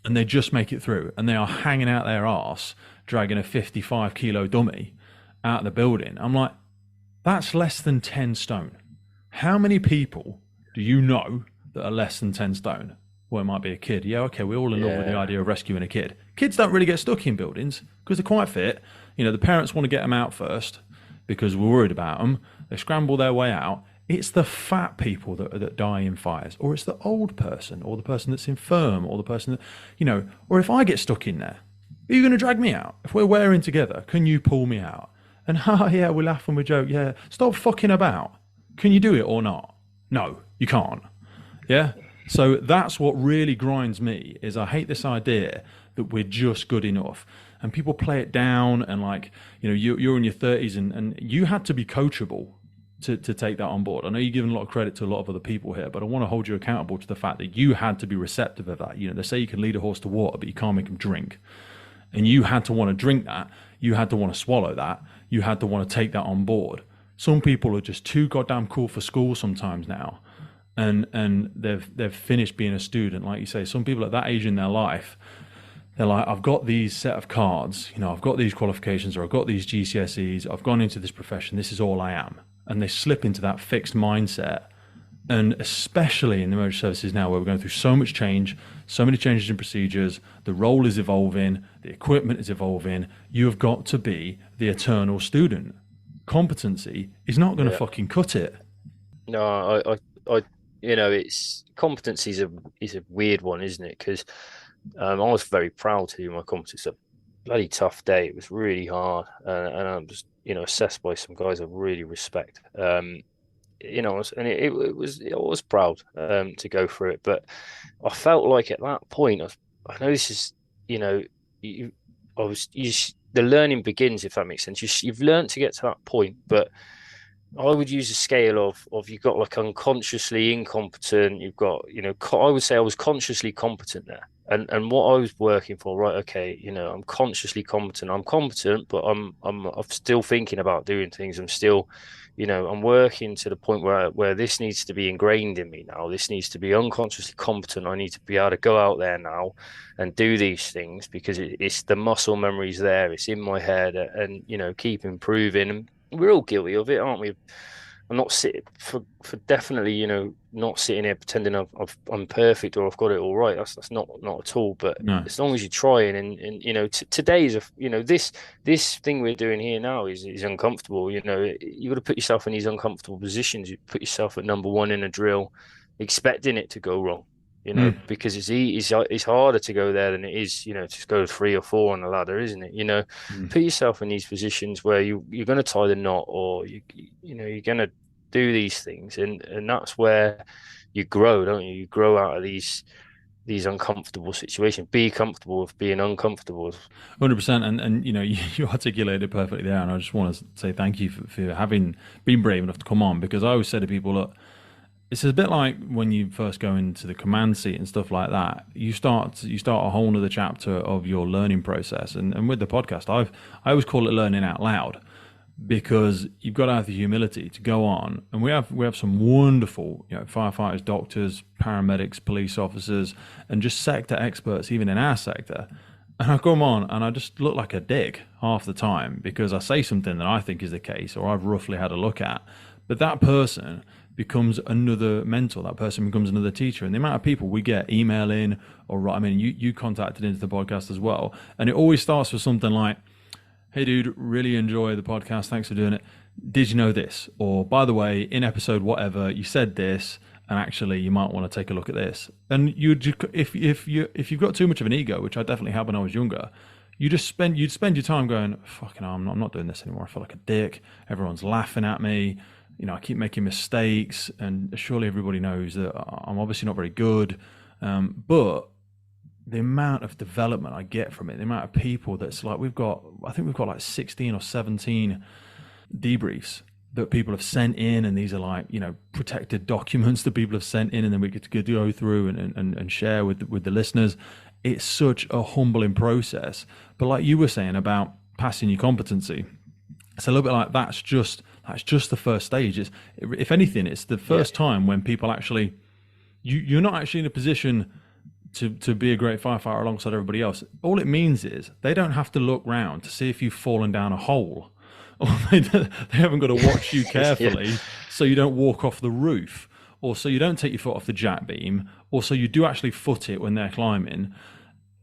and they just make it through, and they are hanging out their arse, dragging a 55 kilo dummy out of the building, I'm like, that's less than 10 stone. How many people do you know that are less than 10 stone? Well, it might be a kid. Yeah, okay, we're all in love with the idea of rescuing a kid. Kids don't really get stuck in buildings because they're quite fit. You know, the parents want to get them out first because we're worried about them. They scramble their way out. It's the fat people that die in fires, or it's the old person, or the person that's infirm, or the person that, you know, or if I get stuck in there, are you going to drag me out? If we're wearing together, can you pull me out? And, yeah, we laugh and we joke. Yeah, stop fucking about. Can you do it or not? No, you can't. Yeah? So that's what really grinds me, is I hate this idea that we're just good enough. And people play it down, and like, you know, you're in your 30s and you had to be coachable to take that on board. I know you're giving a lot of credit to a lot of other people here, but I want to hold you accountable to the fact that you had to be receptive of that. You know, they say you can lead a horse to water, but you can't make him drink. And you had to want to drink that. You had to want to swallow that. You had to want to take that on board. Some people are just too goddamn cool for school sometimes now. And they've finished being a student. Like you say, some people at that age in their life, they're like, I've got these set of cards, you know, I've got these qualifications, or I've got these GCSEs, I've gone into this profession, this is all I am. And they slip into that fixed mindset. And especially in the emergency services now, where we're going through so much change, so many changes in procedures, the role is evolving, the equipment is evolving, you have got to be the eternal student. Competency is not going to fucking cut it. No, I you know, it's competency is a weird one, isn't it? Because I was very proud to do my competency. It's a bloody tough day. It was really hard, and I was, you know, assessed by some guys I really respect. You know, and I was proud to go through it, but I felt like at that point, I know this is, you know, the learning begins, if that makes sense. You've learned to get to that point, but I would use a scale of you've got like unconsciously incompetent. You've got, you know, I would say I was consciously competent there, and what I was working for, right? Okay, you know, I'm consciously competent. I'm competent, but I'm still thinking about doing things. I'm still, you know, I'm working to the point where this needs to be ingrained in me now. This needs to be unconsciously competent. I need to be able to go out there now and do these things because it's the muscle memory's there. It's in my head, and you know, keep improving. We're all guilty of it, aren't we? I'm not sitting for definitely, you know, not sitting here pretending I'm perfect or I've got it all right. That's not at all. But No. as long as you're trying, and you know, today's, you know, this thing we're doing here now is uncomfortable. You know, you got to put yourself in these uncomfortable positions. You put yourself at number one in a drill, expecting it to go wrong. You know, because it's harder to go there than it is, you know, to go 3 or 4 on the ladder, isn't it? You know, put yourself in these positions where you're going to tie the knot, or you know, you're going to do these things, and that's where you grow, don't you? You grow out of these uncomfortable situations. Be comfortable with being uncomfortable. 100%, and you know, you articulated it perfectly there, and I just want to say thank you for having been brave enough to come on, because I always say to people, look, it's a bit like when you first go into the command seat and stuff like that. You start a whole nother chapter of your learning process, and with the podcast, I always call it learning out loud, because you've got to have the humility to go on. And we have some wonderful, firefighters, doctors, paramedics, police officers, and just sector experts, even in our sector. And I come on and I just look like a dick half the time because I say something that I think is the case or I've roughly had a look at. But that person becomes another mentor. That person becomes another teacher. And the amount of people we get email in you contacted into the podcast as well. And it always starts with something like, hey, dude, really enjoy the podcast. Thanks for doing it. Did you know this? Or, by the way, in episode whatever, you said this, and actually you might want to take a look at this. And if you've got too much of an ego, which I definitely had when I was younger, you'd spend your time going, fucking hell, I'm not doing this anymore. I feel like a dick. Everyone's laughing at me. I keep making mistakes, and surely everybody knows that I'm obviously not very good. But the amount of development I get from it, the amount of people that's like, I think we've got like 16 or 17 debriefs that people have sent in, and these are like, protected documents that people have sent in, and then we get to go through and share with the listeners. It's such a humbling process. But like you were saying about passing your competency, it's a little bit like that's just the first stage. If anything, it's the first time when people actually, you're not actually in a position to be a great firefighter alongside everybody else. All it means is they don't have to look round to see if you've fallen down a hole, or they haven't got to watch you carefully so you don't walk off the roof, or so you don't take your foot off the jack beam, or so you do actually foot it when they're climbing.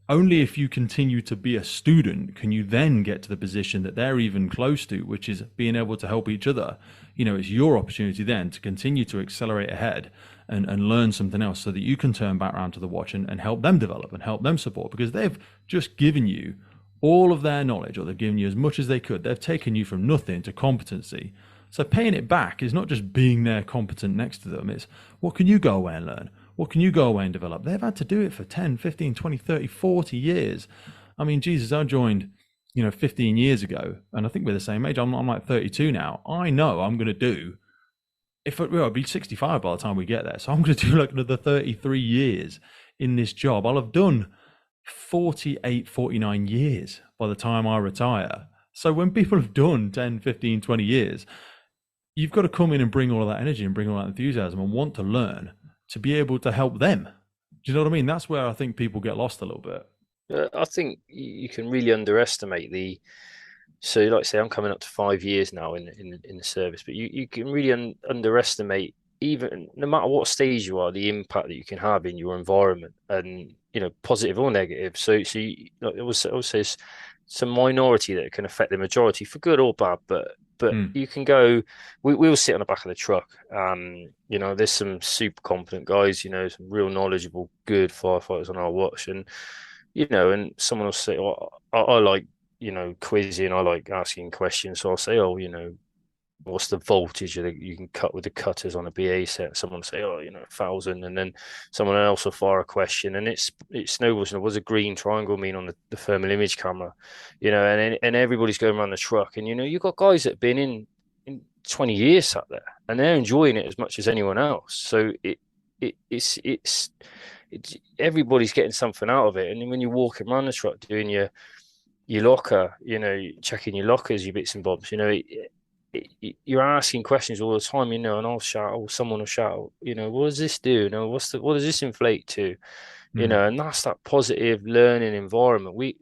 Only if you continue to be a student can you then get to the position that they're even close to, which is being able to help each other. It's your opportunity then to continue to accelerate ahead and learn something else so that you can turn back around to the watch and help them develop and help them support, because they've just given you all of their knowledge, or they've given you as much as they could. They've taken you from nothing to competency. So paying it back is not just being there competent next to them. It's what can you go away and learn? What can you go away and develop? They've had to do it for 10, 15, 20, 30, 40 years. I mean, Jesus, I joined, 15 years ago, and I think we're the same age. I'm like 32 now. I know I'm going to do, I'll be 65 by the time we get there. So I'm going to do like another 33 years in this job. I'll have done 48, 49 years by the time I retire. So when people have done 10, 15, 20 years, you've got to come in and bring all of that energy and bring all that enthusiasm and want to learn to be able to help them. Do you know what I mean? That's where I think people get lost a little bit. I think you can really underestimate so like I say, I'm coming up to 5 years now in the service, but you can really underestimate, even no matter what stage you are, the impact that you can have in your environment, and positive or negative. So I would say it's a minority that can affect the majority for good or bad, but you can go, we'll sit on the back of the truck. There's some super competent guys, some real knowledgeable, good firefighters on our watch, and and someone will say, well, I like quizzing, I like asking questions, so I'll say, what's the voltage that you can cut with the cutters on a BA set? Someone will say, 1,000, and then someone else will fire a question, and it snowballs. What does a green triangle mean on the thermal image camera? And everybody's going around the truck, and you've got guys that have been in 20 years sat there, and they're enjoying it as much as anyone else. So it's everybody's getting something out of it. And then when you're walking around the truck doing your locker, checking your lockers, your bits and bobs, you're asking questions all the time, and I'll shout, or someone will shout, what does this do? What does this inflate to? And that's that positive learning environment. We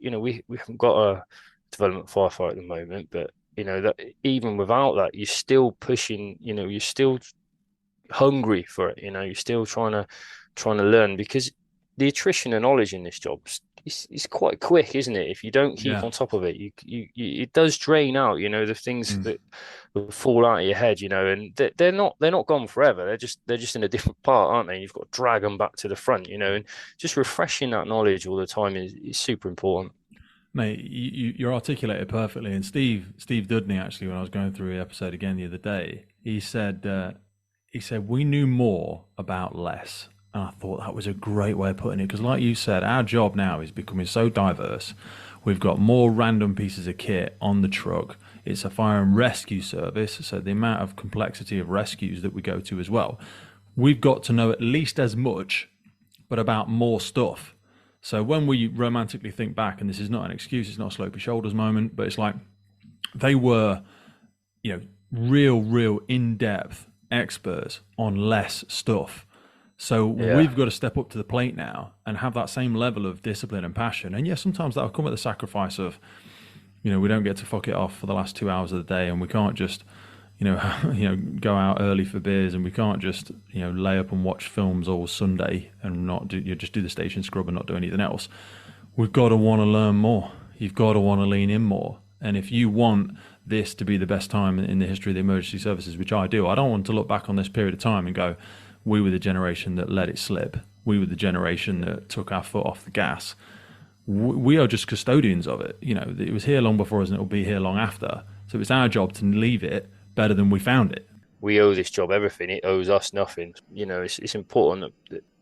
haven't got a development firefighter at the moment, but that even without that, you're still pushing, you're still hungry for it, you're still trying to learn, because the attrition of knowledge in this job is quite quick, isn't it? If you don't keep on top of it, it does drain out, the things that will fall out of your head, and they're not gone forever. They're just in a different part, aren't they? You've got to drag them back to the front, and just refreshing that knowledge all the time is super important. Mate, you're articulated perfectly. And Steve Dudney, actually, when I was going through the episode again the other day, he said we knew more about less. And I thought that was a great way of putting it, because like you said, our job now is becoming so diverse. We've got more random pieces of kit on the truck. It's a fire and rescue service, so the amount of complexity of rescues that we go to as well. We've got to know at least as much, but about more stuff. So when we romantically think back, and this is not an excuse, it's not a slope your shoulders moment, but it's like they were real in-depth experts on less stuff. So we've got to step up to the plate now and have that same level of discipline and passion. And sometimes that'll come at the sacrifice of, we don't get to fuck it off for the last 2 hours of the day, and we can't just, go out early for beers, and we can't just, lay up and watch films all Sunday and not do, just do the station scrub and not do anything else. We've got to want to learn more. You've got to want to lean in more. And if you want this to be the best time in the history of the emergency services, which I do, I don't want to look back on this period of time and go, we were the generation that let it slip. We were the generation that took our foot off the gas. We are just custodians of it. It was here long before us and it will be here long after. So it's our job to leave it better than we found it. We owe this job everything. It owes us nothing. It's important.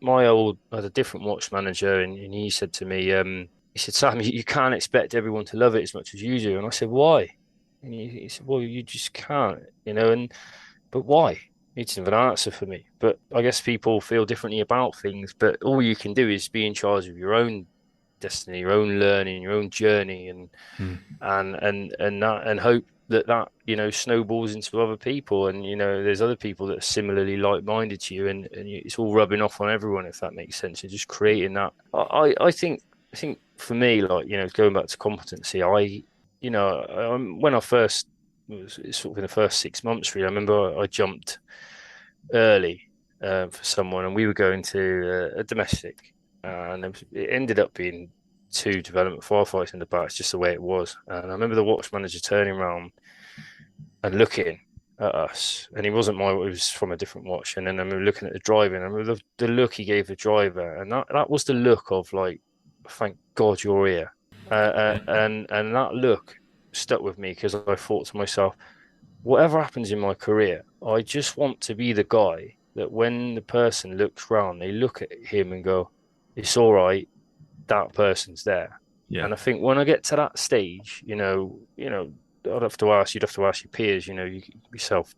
I had a different watch manager, and he said to me, he said, Sam, you can't expect everyone to love it as much as you do. And I said, why? And he said, well, you just can't, but why? He didn't have an answer for me. But I guess people feel differently about things, but all you can do is be in charge of your own destiny, your own learning, your own journey, and hope that snowballs into other people, and there's other people that are similarly like-minded to you, and it's all rubbing off on everyone, if that makes sense, and just creating that. I think for me, going back to competency, when I first was sort of in the first 6 months, really, I remember I jumped early for someone, and we were going to a domestic, and it ended up being 2 development firefights in the back. It's just the way it was. And I remember the watch manager turning around and looking at us, and he was from a different watch. And then I remember looking at the driver, and I remember the look he gave the driver, and that was the look of like, thank God you're here. And that look stuck with me, because I thought to myself, whatever happens in my career, I just want to be the guy that when the person looks round, they look at him and go, it's all right, that person's there. Yeah. And I think when I get to that stage, you'd have to ask your peers, yourself,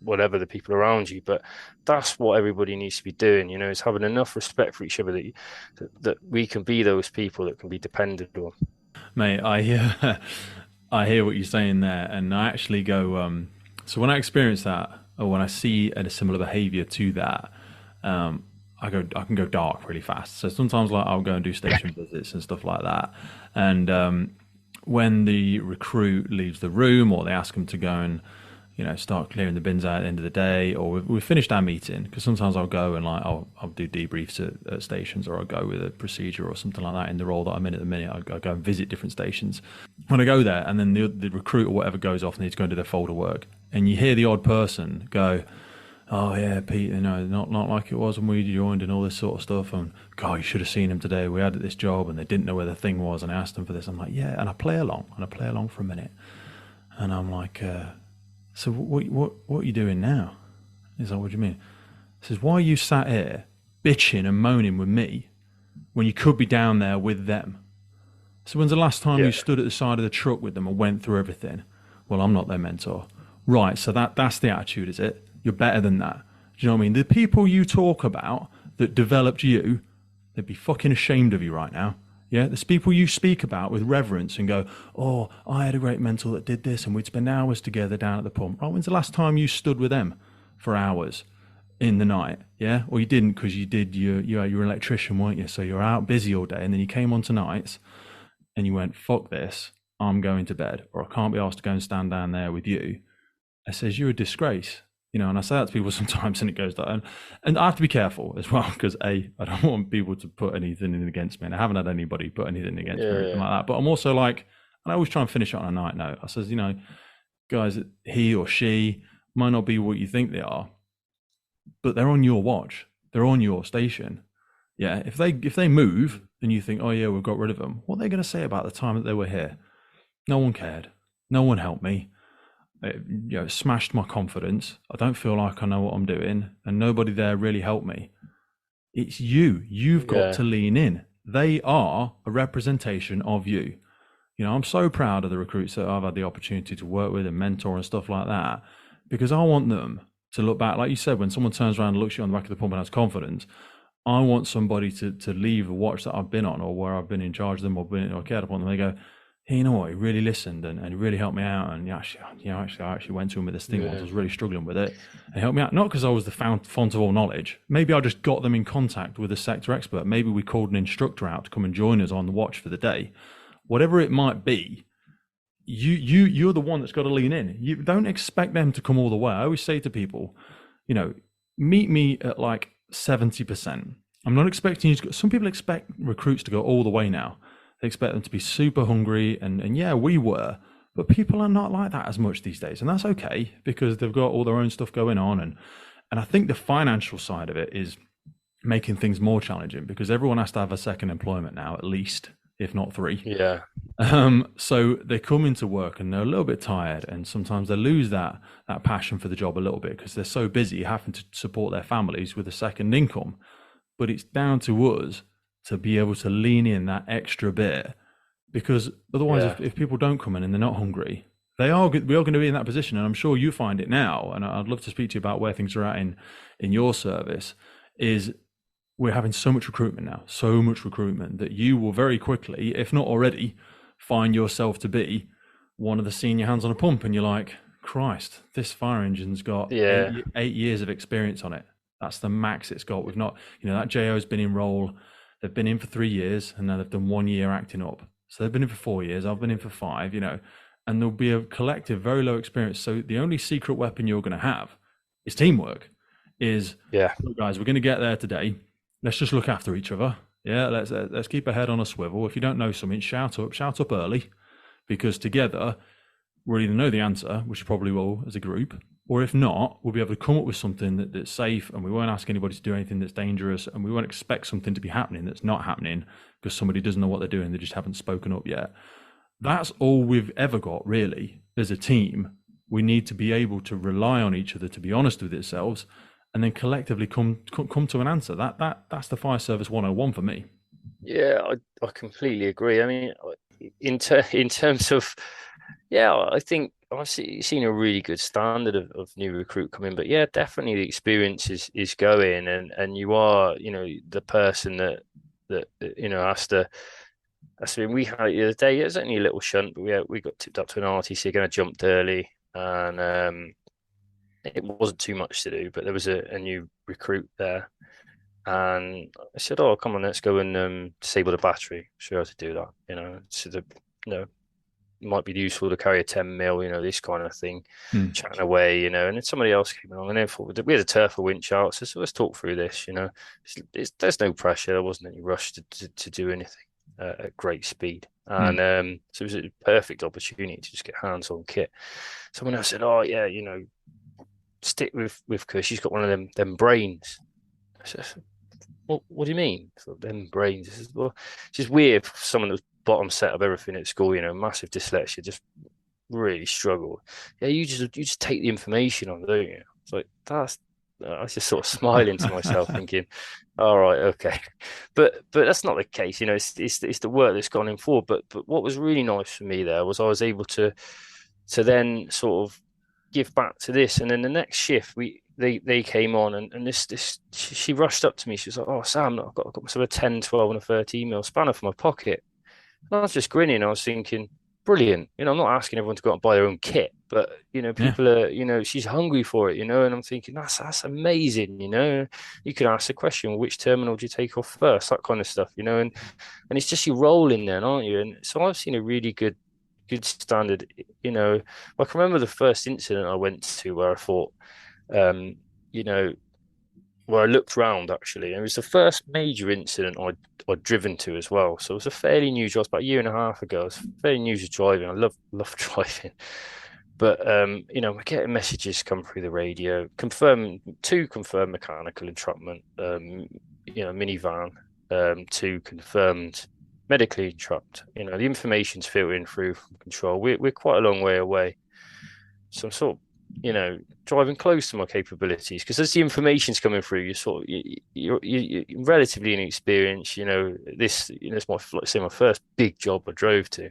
whatever, the people around you, but that's what everybody needs to be doing, is having enough respect for each other that we can be those people that can be depended on. Mate, I hear what you're saying there, and I actually go, so when I experience that, or when I see a similar behavior to that, I can go dark really fast. So sometimes I'll go and do station visits and stuff like that. And when the recruit leaves the room, or they ask them to go and, start clearing the bins out at the end of the day, or we've finished our meeting, because sometimes I'll go and I'll do debriefs at stations, or I'll go with a procedure or something like that in the role that I'm in at the minute. I go and visit different stations. When I go there, and then the recruit or whatever goes off and needs to go and do their folder work, and you hear the odd person go, oh yeah, Pete, not like it was when we joined and all this sort of stuff, and God, you should have seen him today. We had this job and they didn't know where the thing was, and I asked them for this. I'm like, yeah, and I play along for a minute, and I'm like, so what are you doing now? He's like, what do you mean? He says, why are you sat here bitching and moaning with me when you could be down there with them? So when's the last time you stood at the side of the truck with them and went through everything? Well, I'm not their mentor. Right, so that's the attitude, is it? You're better than that. Do you know what I mean? The people you talk about that developed you, they'd be fucking ashamed of you right now. Yeah, there's people you speak about with reverence and go, oh, I had a great mentor that did this, and we'd spend hours together down at the pump. Right, when's the last time you stood with them for hours in the night? Yeah, or you didn't, because you're an electrician, weren't you? So you're out busy all day, and then you came on to nights and you went, fuck this, I'm going to bed, or I can't be asked to go and stand down there with you. I says, you're a disgrace. And I say that to people sometimes, and it goes down. And I have to be careful as well, because I don't want people to put anything in against me, and I haven't had anybody put anything against me or anything like that. But I'm also like, and I always try and finish it on a night note. I says, guys, he or she might not be what you think they are, but they're on your watch. They're on your station. Yeah, if they move and you think, oh yeah, we've got rid of them, what are they going to say about the time that they were here? No one cared. No one helped me. It smashed my confidence. I don't feel like I know what I'm doing, and nobody there really helped me. It's you. You've got to lean in. They are a representation of you. I'm so proud of the recruits that I've had the opportunity to work with and mentor and stuff like that, because I want them to look back, like you said, when someone turns around and looks you on the back of the pump and has confidence. I want somebody to leave a watch that I've been on, or where I've been in charge of them, or cared upon them. They go, hey, you know what, he really listened and he really helped me out. And I actually went to him with this thing once. I was really struggling with it. And he helped me out, not because I was the font of all knowledge. Maybe I just got them in contact with a sector expert. Maybe we called an instructor out to come and join us on the watch for the day. Whatever it might be, you're the one that's got to lean in. You don't expect them to come all the way. I always say to people, meet me at like 70%. I'm not expecting you to go. Some people expect recruits to go all the way now. They expect them to be super hungry, and yeah, we were, but people are not like that as much these days, and that's okay because they've got all their own stuff going on, and I think the financial side of it is making things more challenging because everyone has to have a second employment now, at least, if not 3. Yeah. So they come into work and they're a little bit tired, and sometimes they lose that passion for the job a little bit because they're so busy having to support their families with a second income. But it's down to us to be able to lean in that extra bit, because otherwise, if people don't come in and they're not hungry, we are going to be in that position. And I'm sure you find it now. And I'd love to speak to you about where things are at in your service. Is we're having so much recruitment now, that you will very quickly, if not already, find yourself to be one of the senior hands on a pump, and you're like, Christ, this fire engine's got 8 years of experience on it. That's the max it's got. We've not, that JO's been in role. They've been in for 3 years, and now they've done 1 year acting up. So they've been in for 4 years. I've been in for 5, and there'll be a collective, very low experience. So the only secret weapon you're going to have is teamwork. Look, guys, we're going to get there today. Let's just look after each other. Yeah, let's keep a head on a swivel. If you don't know something, shout up early, because together we'll either know the answer, which we probably will as a group, or if not, we'll be able to come up with something that's safe, and we won't ask anybody to do anything that's dangerous, and we won't expect something to be happening that's not happening because somebody doesn't know what they're doing. They just haven't spoken up yet. That's all we've ever got, really. As a team, we need to be able to rely on each other, to be honest with ourselves, and then collectively come to an answer. That's the fire service 101 for me. Yeah, I completely agree. I mean, in terms of, I think I've seen a really good standard of new recruit coming, but yeah, definitely the experience is going, and you are, the person that has to. We had the other day. It was only a little shunt, but we got tipped up to an RTC. Again, I jumped early, and it wasn't too much to do, but there was a new recruit there, and I said, "Oh, come on, let's go and disable the battery. Show how to do that." So it might be useful to carry a 10 mil, this kind of thing, chatting away, and then somebody else came along and they thought we had a turf winch out, so let's talk through this. There's no pressure. There wasn't any rush to do anything at great speed, and so it was a perfect opportunity to just get hands on kit. Someone else said, "Oh yeah, stick with Kush. She's got one of them brains." I said, "What do you mean? Them brains?" I said, "Well, it's just weird for someone that was bottom set of everything at school, massive dyslexia, just really struggled. Yeah, you just take the information on, don't you?" It's like, I was just sort of smiling to myself, thinking, all right, okay, but that's not the case. It's the work that's gone in forward. But what was really nice for me there was I was able to then sort of give back to this, and then the next shift they came on, and this she rushed up to me. She was like, "Oh, Sam, I've got myself a 10, 12, and a 13 mil spanner for my pocket." And I was just grinning. I was thinking, brilliant. I'm not asking everyone to go out and buy their own kit, but people are, she's hungry for it, and I'm thinking that's amazing. You could ask the question, well, which terminal do you take off first? That kind of stuff, and it's just you rolling then, aren't you? And so I've seen a really good standard. I can remember the first incident I went to where I thought, where I looked round, actually. It was the first major incident I'd driven to as well. So it was a fairly new job. It was about a year and a half ago. I was fairly new to driving. I love driving. But, we're getting messages come through the radio, confirm mechanical entrapment, minivan, 2 confirmed medically entrapped. The information's filtering through from control. We're quite a long way away. So I'm sort of, driving close to my capabilities, because as the information's coming through, you're relatively inexperienced. It's my first big job I drove to,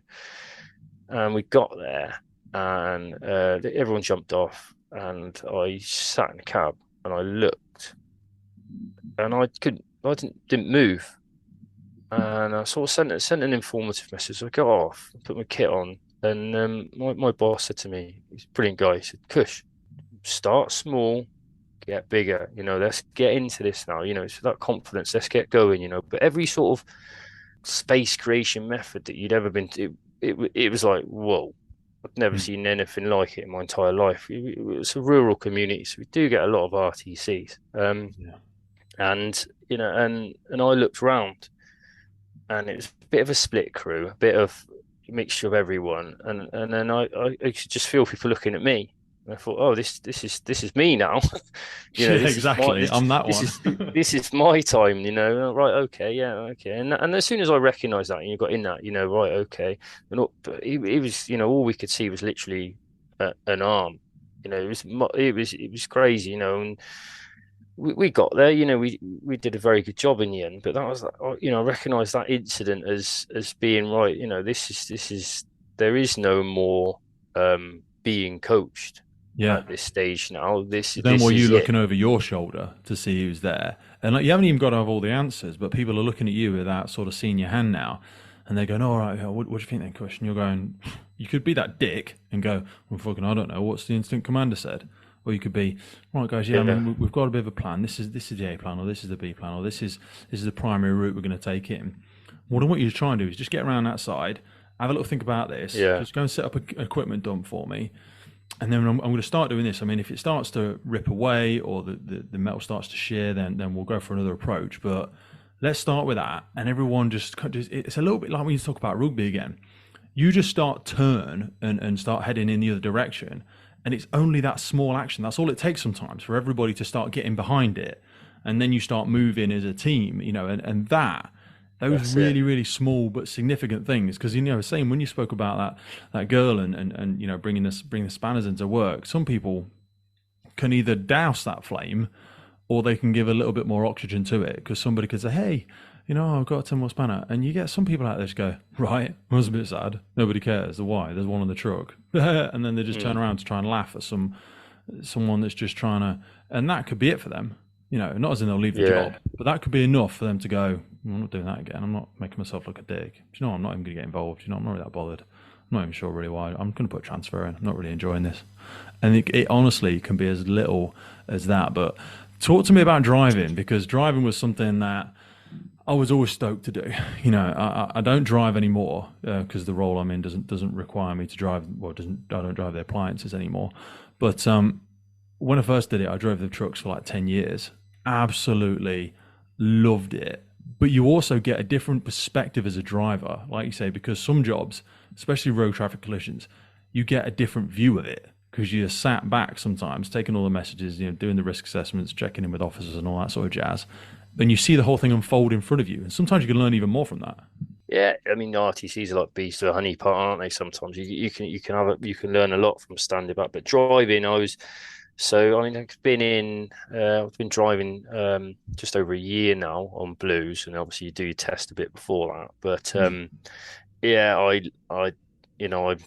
and we got there, and everyone jumped off, and I sat in the cab and I looked, and I didn't move. And I sort of sent an informative message. So I got off, put my kit on, and my boss said to me, he's a brilliant guy. He said, "Kush, start small, get bigger. Let's get into this now. It's that confidence. Let's get going. But every sort of space creation method that you'd ever been to, it was like, whoa." I've never seen anything like it in my entire life. It's a rural community, so we do get a lot of RTCs. And and I looked round, and it was a bit of a split crew, a bit of a mixture of everyone, and then I could just feel people looking at me. And I thought, oh, this is me now. Yeah, exactly. I'm that one. This is my time. Right? Okay, yeah, okay. And as soon as I recognised that, and you got in that, right? Okay. But it was, all we could see was literally an arm. It was crazy. And we got there. We did a very good job in the end. But that was, I recognised that incident as being right. This is there is no more being coached. Yeah. At this stage now, then were you looking over your shoulder to see who's there? And you haven't even got to have all the answers, but people are looking at you without sort of seeing your hand now, and they're going, "All right, what do you think then, Kush?" And you're going, you could be that dick and go, "Well, fucking, I don't know. What's the incident commander said?" Or you could be, "Right, guys, yeah, I mean, we've got a bit of a plan. This is the A plan, or this is the B plan, or this is the primary route we're going to take in." What I want you to try and do is just get around that side, have a little think about this. Just go and set up an equipment dump for me. And then I'm going to start doing this. I mean, if it starts to rip away or the metal starts to shear, then we'll go for another approach. But let's start with that. And everyone just it's a little bit like when you talk about rugby again. You just start turn and start heading in the other direction. And it's only that small action. That's all it takes sometimes for everybody to start getting behind it. And then you start moving as a team, and those really small but significant things, because same when you spoke about that girl and bringing the spanners into work, some people can either douse that flame or they can give a little bit more oxygen to it, because somebody could say, "Hey, I've got a 10 more spanner," and you get some people out there just go, "Right, I was a bit sad, nobody cares, why, there's one on the truck," and then they just turn around to try and laugh at someone that's just trying to, and that could be it for them. Not as in they'll leave the job, but that could be enough for them to go, "I'm not doing that again. I'm not making myself look a dick. I'm not even going to get involved. I'm not really that bothered. I'm not even sure really why. I'm going to put a transfer in. I'm not really enjoying this." And it honestly can be as little as that. But talk to me about driving, because driving was something that I was always stoked to do. I don't drive anymore because the role I'm in doesn't require me to drive. Well, I don't drive the appliances anymore. But when I first did it, I drove the trucks for like 10 years. Absolutely loved it. But you also get a different perspective as a driver, like you say, because some jobs, especially road traffic collisions, you get a different view of it because you're sat back sometimes, taking all the messages, doing the risk assessments, checking in with officers and all that sort of jazz. And you see the whole thing unfold in front of you. And sometimes you can learn even more from that. Yeah, I mean, RTCs are like bees to a honey pot, aren't they? Sometimes you can learn a lot from standing back. But driving, I've been driving just over a year now on blues, and obviously you do test a bit before that. But I'm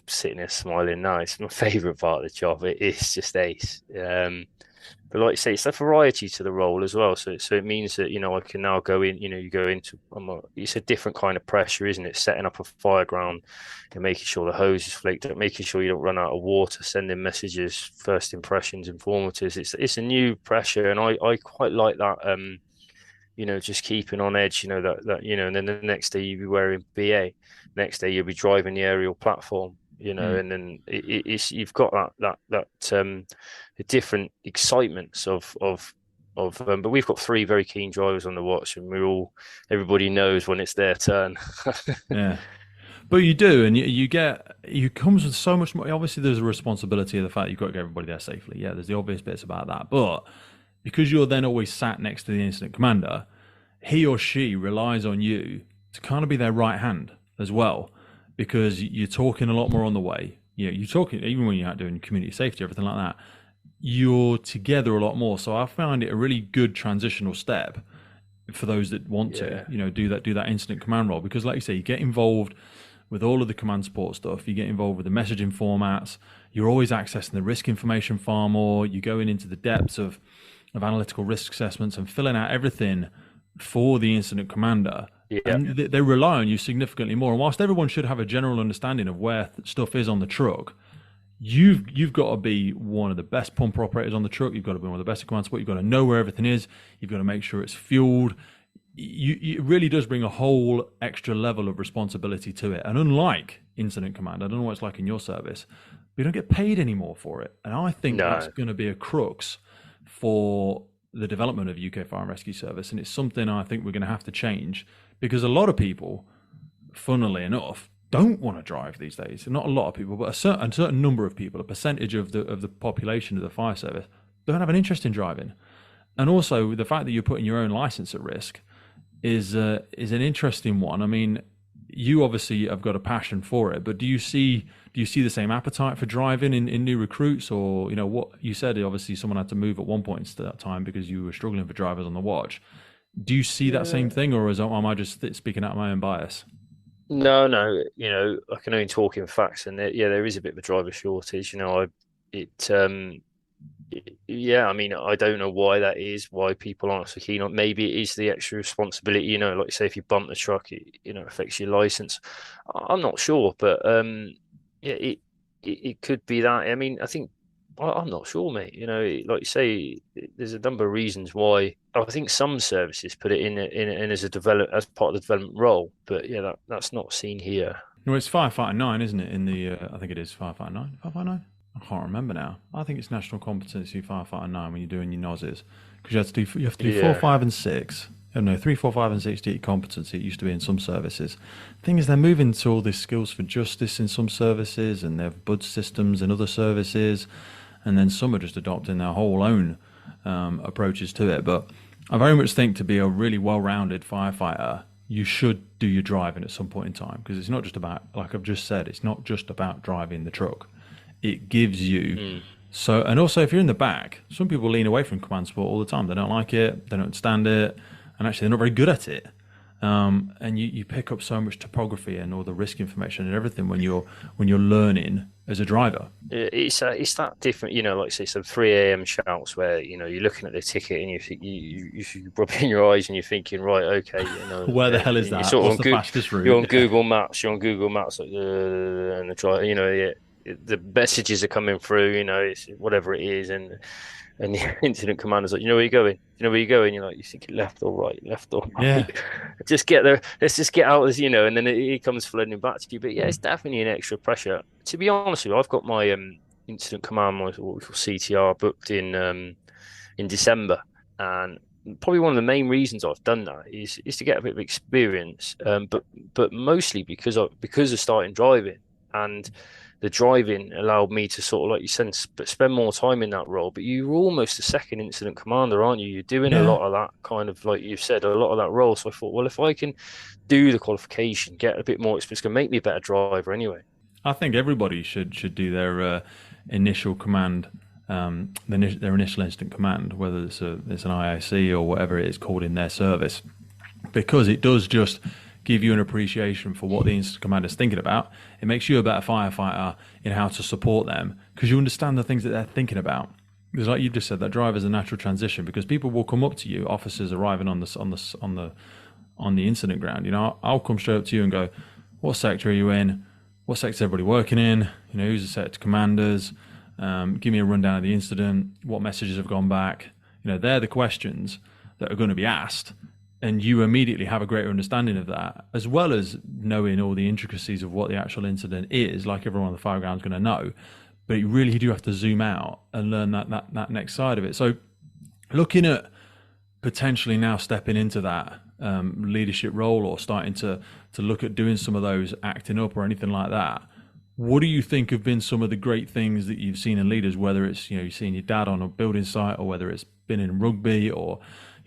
sitting there smiling now. It's my favourite part of the job. It is just ace. But like you say, it's a variety to the role as well. So it means that, I can now go in, you go into, it's a different kind of pressure, isn't it? Setting up a fire ground and making sure the hose is flaked up, making sure you don't run out of water, sending messages, first impressions, informatives. It's a new pressure. And I quite like that, just keeping on edge, and then the next day you'll be wearing BA, next day you'll be driving the aerial platform. And then it's you've got that different excitements of but we've got 3 very keen drivers on the watch, and everybody knows when it's their turn. Yeah, but you do, and you comes with so much more. Obviously, there's a responsibility of the fact you've got to get everybody there safely. Yeah, there's the obvious bits about that, but because you're then always sat next to the incident commander, he or she relies on you to kind of be their right hand as well. Because you're talking a lot more on the way. You're talking, even when you're out doing community safety, everything like that, you're together a lot more. So I find it a really good transitional step for those that want to, do that incident command role. Because like you say, you get involved with all of the command support stuff. You get involved with the messaging formats. You're always accessing the risk information far more. You're going into the depths of analytical risk assessments and filling out everything for the incident commander. Yeah. and they rely on you significantly more. And whilst everyone should have a general understanding of where stuff is on the truck, you've got to be one of the best pumper operators on the truck. You've got to be one of the best in command support. You've got to know where everything is. You've got to make sure it's fueled. It really does bring a whole extra level of responsibility to it. And unlike incident command, I don't know what it's like in your service, we don't get paid anymore for it. And I think that's going to be a crux for the development of UK Fire and Rescue Service. And it's something I think we're going to have to change, because a lot of people, funnily enough, don't want to drive these days. Not a lot of people, but a certain number of people, a percentage of the population of the fire service, don't have an interest in driving. And also the fact that you're putting your own license at risk is an interesting one. I mean, you obviously have got a passion for it, but do you see the same appetite for driving in new recruits? Or, what you said, obviously someone had to move at one point in that time because you were struggling for drivers on the watch. Do you see that same thing, or am I just speaking out of my own bias? No, I can only talk in facts, and there is a bit of a driver shortage. I mean, I don't know why that is, why people aren't so keen on. Maybe it is the extra responsibility, like you say, if you bump the truck, it affects your license. I'm not sure, but it could be that. I mean, I'm not sure, mate. Like you say, there's a number of reasons why. I think some services put it in as as part of the development role, but that's not seen here. No, it's Firefighter 9, isn't it? In the I think it is Firefighter 9. Firefighter 9. I can't remember now. I think it's National Competency Firefighter 9 when you're doing your NOSes, because you have to do 4, 5, and 6. Oh, no, 3, 4, 5, and 6 to get competency. It used to be in some services. Thing is, they're moving to all these skills for justice in some services, and they have BUD systems in other services, and then some are just adopting their whole own approaches to it. But I very much think to be a really well-rounded firefighter, you should do your driving at some point in time, because it's not just about, like I've just said, it's not just about driving the truck. It gives you so, and also if you're in the back, some people lean away from command support all the time. They don't like it, they don't understand it, and actually they're not very good at it. And you pick up so much topography and all the risk information and everything when you're learning as a driver. It's that different, like say some 3 a.m. shouts where you're looking at the ticket and you rubbing your eyes and you're thinking, right, okay, where the hell is that? What's the fastest route? You're on Google Maps, and the driver, the messages are coming through, it's whatever it is, and the incident commander's like, where you're going? Where you're going? You're like, you think left or right? Yeah. Just get there. Let's just get out of this, and then it comes flooding back to you. But it's definitely an extra pressure. To be honest with you, I've got my incident command, what we call CTR, booked in December, and probably one of the main reasons I've done that is to get a bit of experience, but mostly because of starting driving, and the driving allowed me to sort of, like you said, spend more time in that role. But you're almost a second incident commander, aren't you? You're doing a lot of that kind of, like you've said, a lot of that role. So I thought, well, if I can do the qualification, get a bit more experience, it's going to make me a better driver anyway. I think everybody should do their initial command, their initial incident command, whether it's an IIC or whatever it is called in their service, because it does just give you an appreciation for what the incident commander is thinking about. It makes you a better firefighter in how to support them, because you understand the things that they're thinking about. Because, like you just said, that drive is a natural transition, because people will come up to you, officers arriving on the incident ground. I'll come straight up to you and go, "What sector are you in? What sector is everybody working in? Who's the sector commanders? Give me a rundown of the incident. What messages have gone back?" They're the questions that are going to be asked. And you immediately have a greater understanding of that, as well as knowing all the intricacies of what the actual incident is, like everyone on the fireground is going to know. But you really do have to zoom out and learn that next side of it. So looking at potentially now stepping into that leadership role, or starting to look at doing some of those acting up or anything like that, what do you think have been some of the great things that you've seen in leaders, whether it's, you've seen your dad on a building site, or whether it's been in rugby, or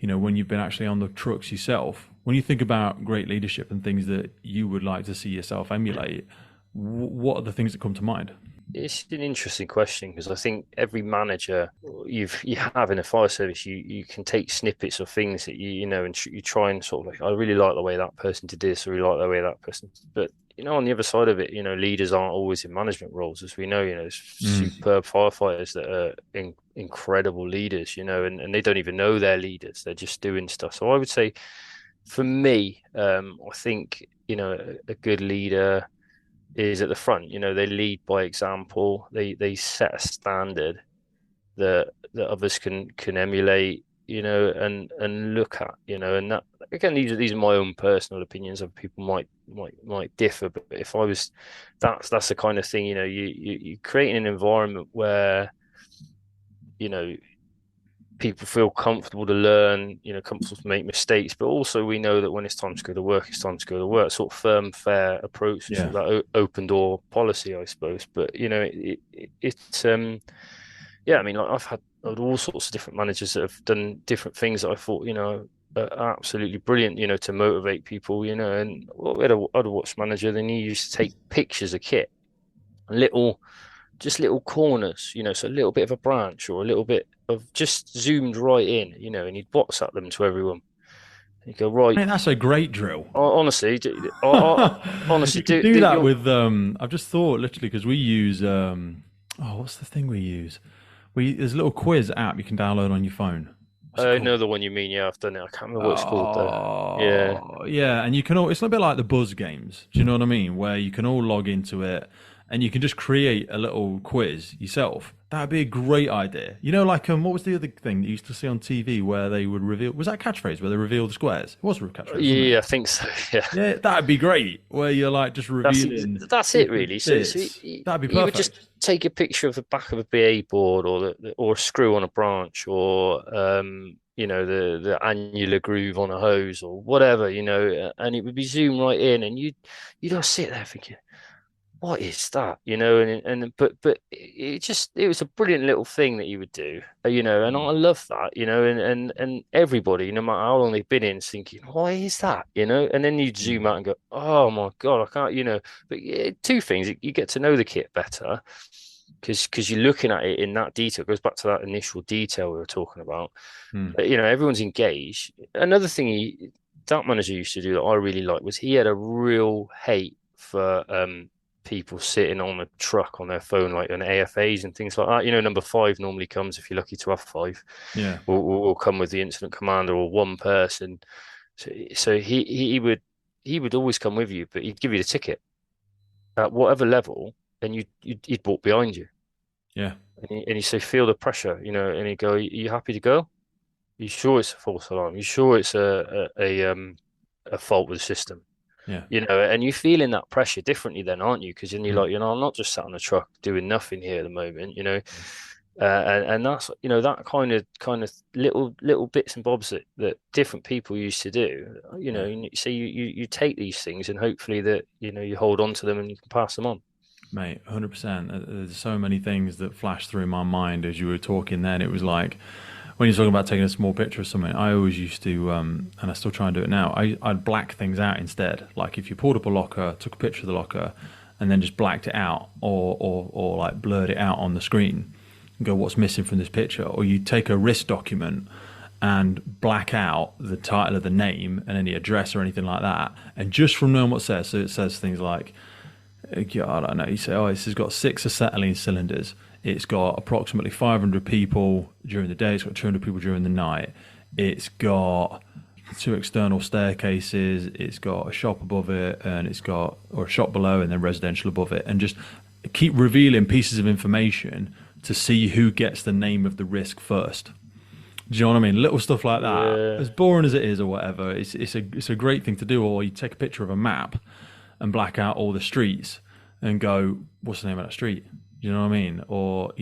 when you've been actually on the trucks yourself? When you think about great leadership and things that you would like to see yourself emulate, what are the things that come to mind? It's an interesting question, because I think every manager you have in a fire service, you can take snippets of things that and you try and sort of like, I really like the way that person did this, I really like the way that person. But on the other side of it, leaders aren't always in management roles, as we know. There's superb firefighters that are incredible leaders, and they don't even know they're leaders. They're just doing stuff. So I would say for me, I think, a good leader is at the front. They lead by example. They set a standard that others can emulate, and look at, and that, again, these are my own personal opinions. Other people might differ, but if I was, that's the kind of thing, you create an environment where, you know people feel comfortable to learn, comfortable to make mistakes, but also we know that when it's time to go to work, it's time to go to work. Sort of firm, fair approach, Yeah. sort of that open door policy, I suppose. But it's yeah. I mean, like, I've had all sorts of different managers that have done different things that I thought, are absolutely brilliant, to motivate people, And we had a watch manager, then he used to take pictures of kit, just little corners, so a little bit of a branch or a little bit of just zoomed right in, and he'd WhatsApp them to everyone. He'd go, right. Mate, that's a great drill. Honestly, honestly, You could do that with. I've just thought literally because we use. What's the thing we use? There's a little quiz app you can download on your phone. I know the one you mean. Yeah, I've done it. I can't remember what it's called though. Yeah, yeah, and you can all. It's a little bit like the Buzz games. Do you know what I mean? Where you can all log into it, and you can just create a little quiz yourself. That'd be a great idea. Like what was the other thing that you used to see on TV where they would reveal? Was that catchphrase where they reveal the squares? It was a catchphrase. Yeah, I think so. Yeah, yeah, that'd be great. Where you're like just revealing. That's it, really. So that'd be perfect. You would just take a picture of the back of a BA board, or a screw on a branch, or the annular groove on a hose, or whatever, and it would be zoomed right in, and you'd just sit there thinking, what is that? But it was a brilliant little thing that you would do, and I love that, and everybody, no matter how long they've been in, thinking, why is that? And then you'd zoom out and go, oh my God, I can't, but two things, you get to know the kit better because you're looking at it in that detail. It goes back to that initial detail we were talking about. But, everyone's engaged. Another thing that manager used to do that I really liked was he had a real hate for people sitting on a truck on their phone, like on AFAs and things like that. Number 5 normally comes, if you're lucky to have 5. Yeah, will come with the incident commander or one person. So he would always come with you, but he'd give you the ticket at whatever level, and he'd walk behind you. Yeah, and you say, feel the pressure, and he'd go, are you happy to go? Are you sure it's a false alarm? Are you sure it's a fault with the system? Yeah. And you're feeling that pressure differently then, aren't you? Because then you're like, I'm not just sat on a truck doing nothing here at the moment, and that's, that kind of little bits and bobs that different people used to do, so you take these things and hopefully that, you hold on to them and you can pass them on. Mate, 100%. There's so many things that flashed through my mind as you were talking then. It was like, when you're talking about taking a small picture of something, I always used to, and I still try and do it now, I'd black things out instead. Like if you pulled up a locker, took a picture of the locker, and then just blacked it out or like blurred it out on the screen and go, what's missing from this picture? Or you take a risk document and black out the title of the name and any address or anything like that. And just from knowing what it says, so it says things like, I don't know, you say, this has got 6 acetylene cylinders. It's got approximately 500 people during the day. It's got 200 people during the night. It's got 2 external staircases. It's got a shop above it, and or a shop below, and then residential above it. And just keep revealing pieces of information to see who gets the name of the risk first. Do you know what I mean? Little stuff like that. Yeah. As boring as it is or whatever, it's a great thing to do. Or you take a picture of a map and black out all the streets and go, what's the name of that street? You know what I mean? Or,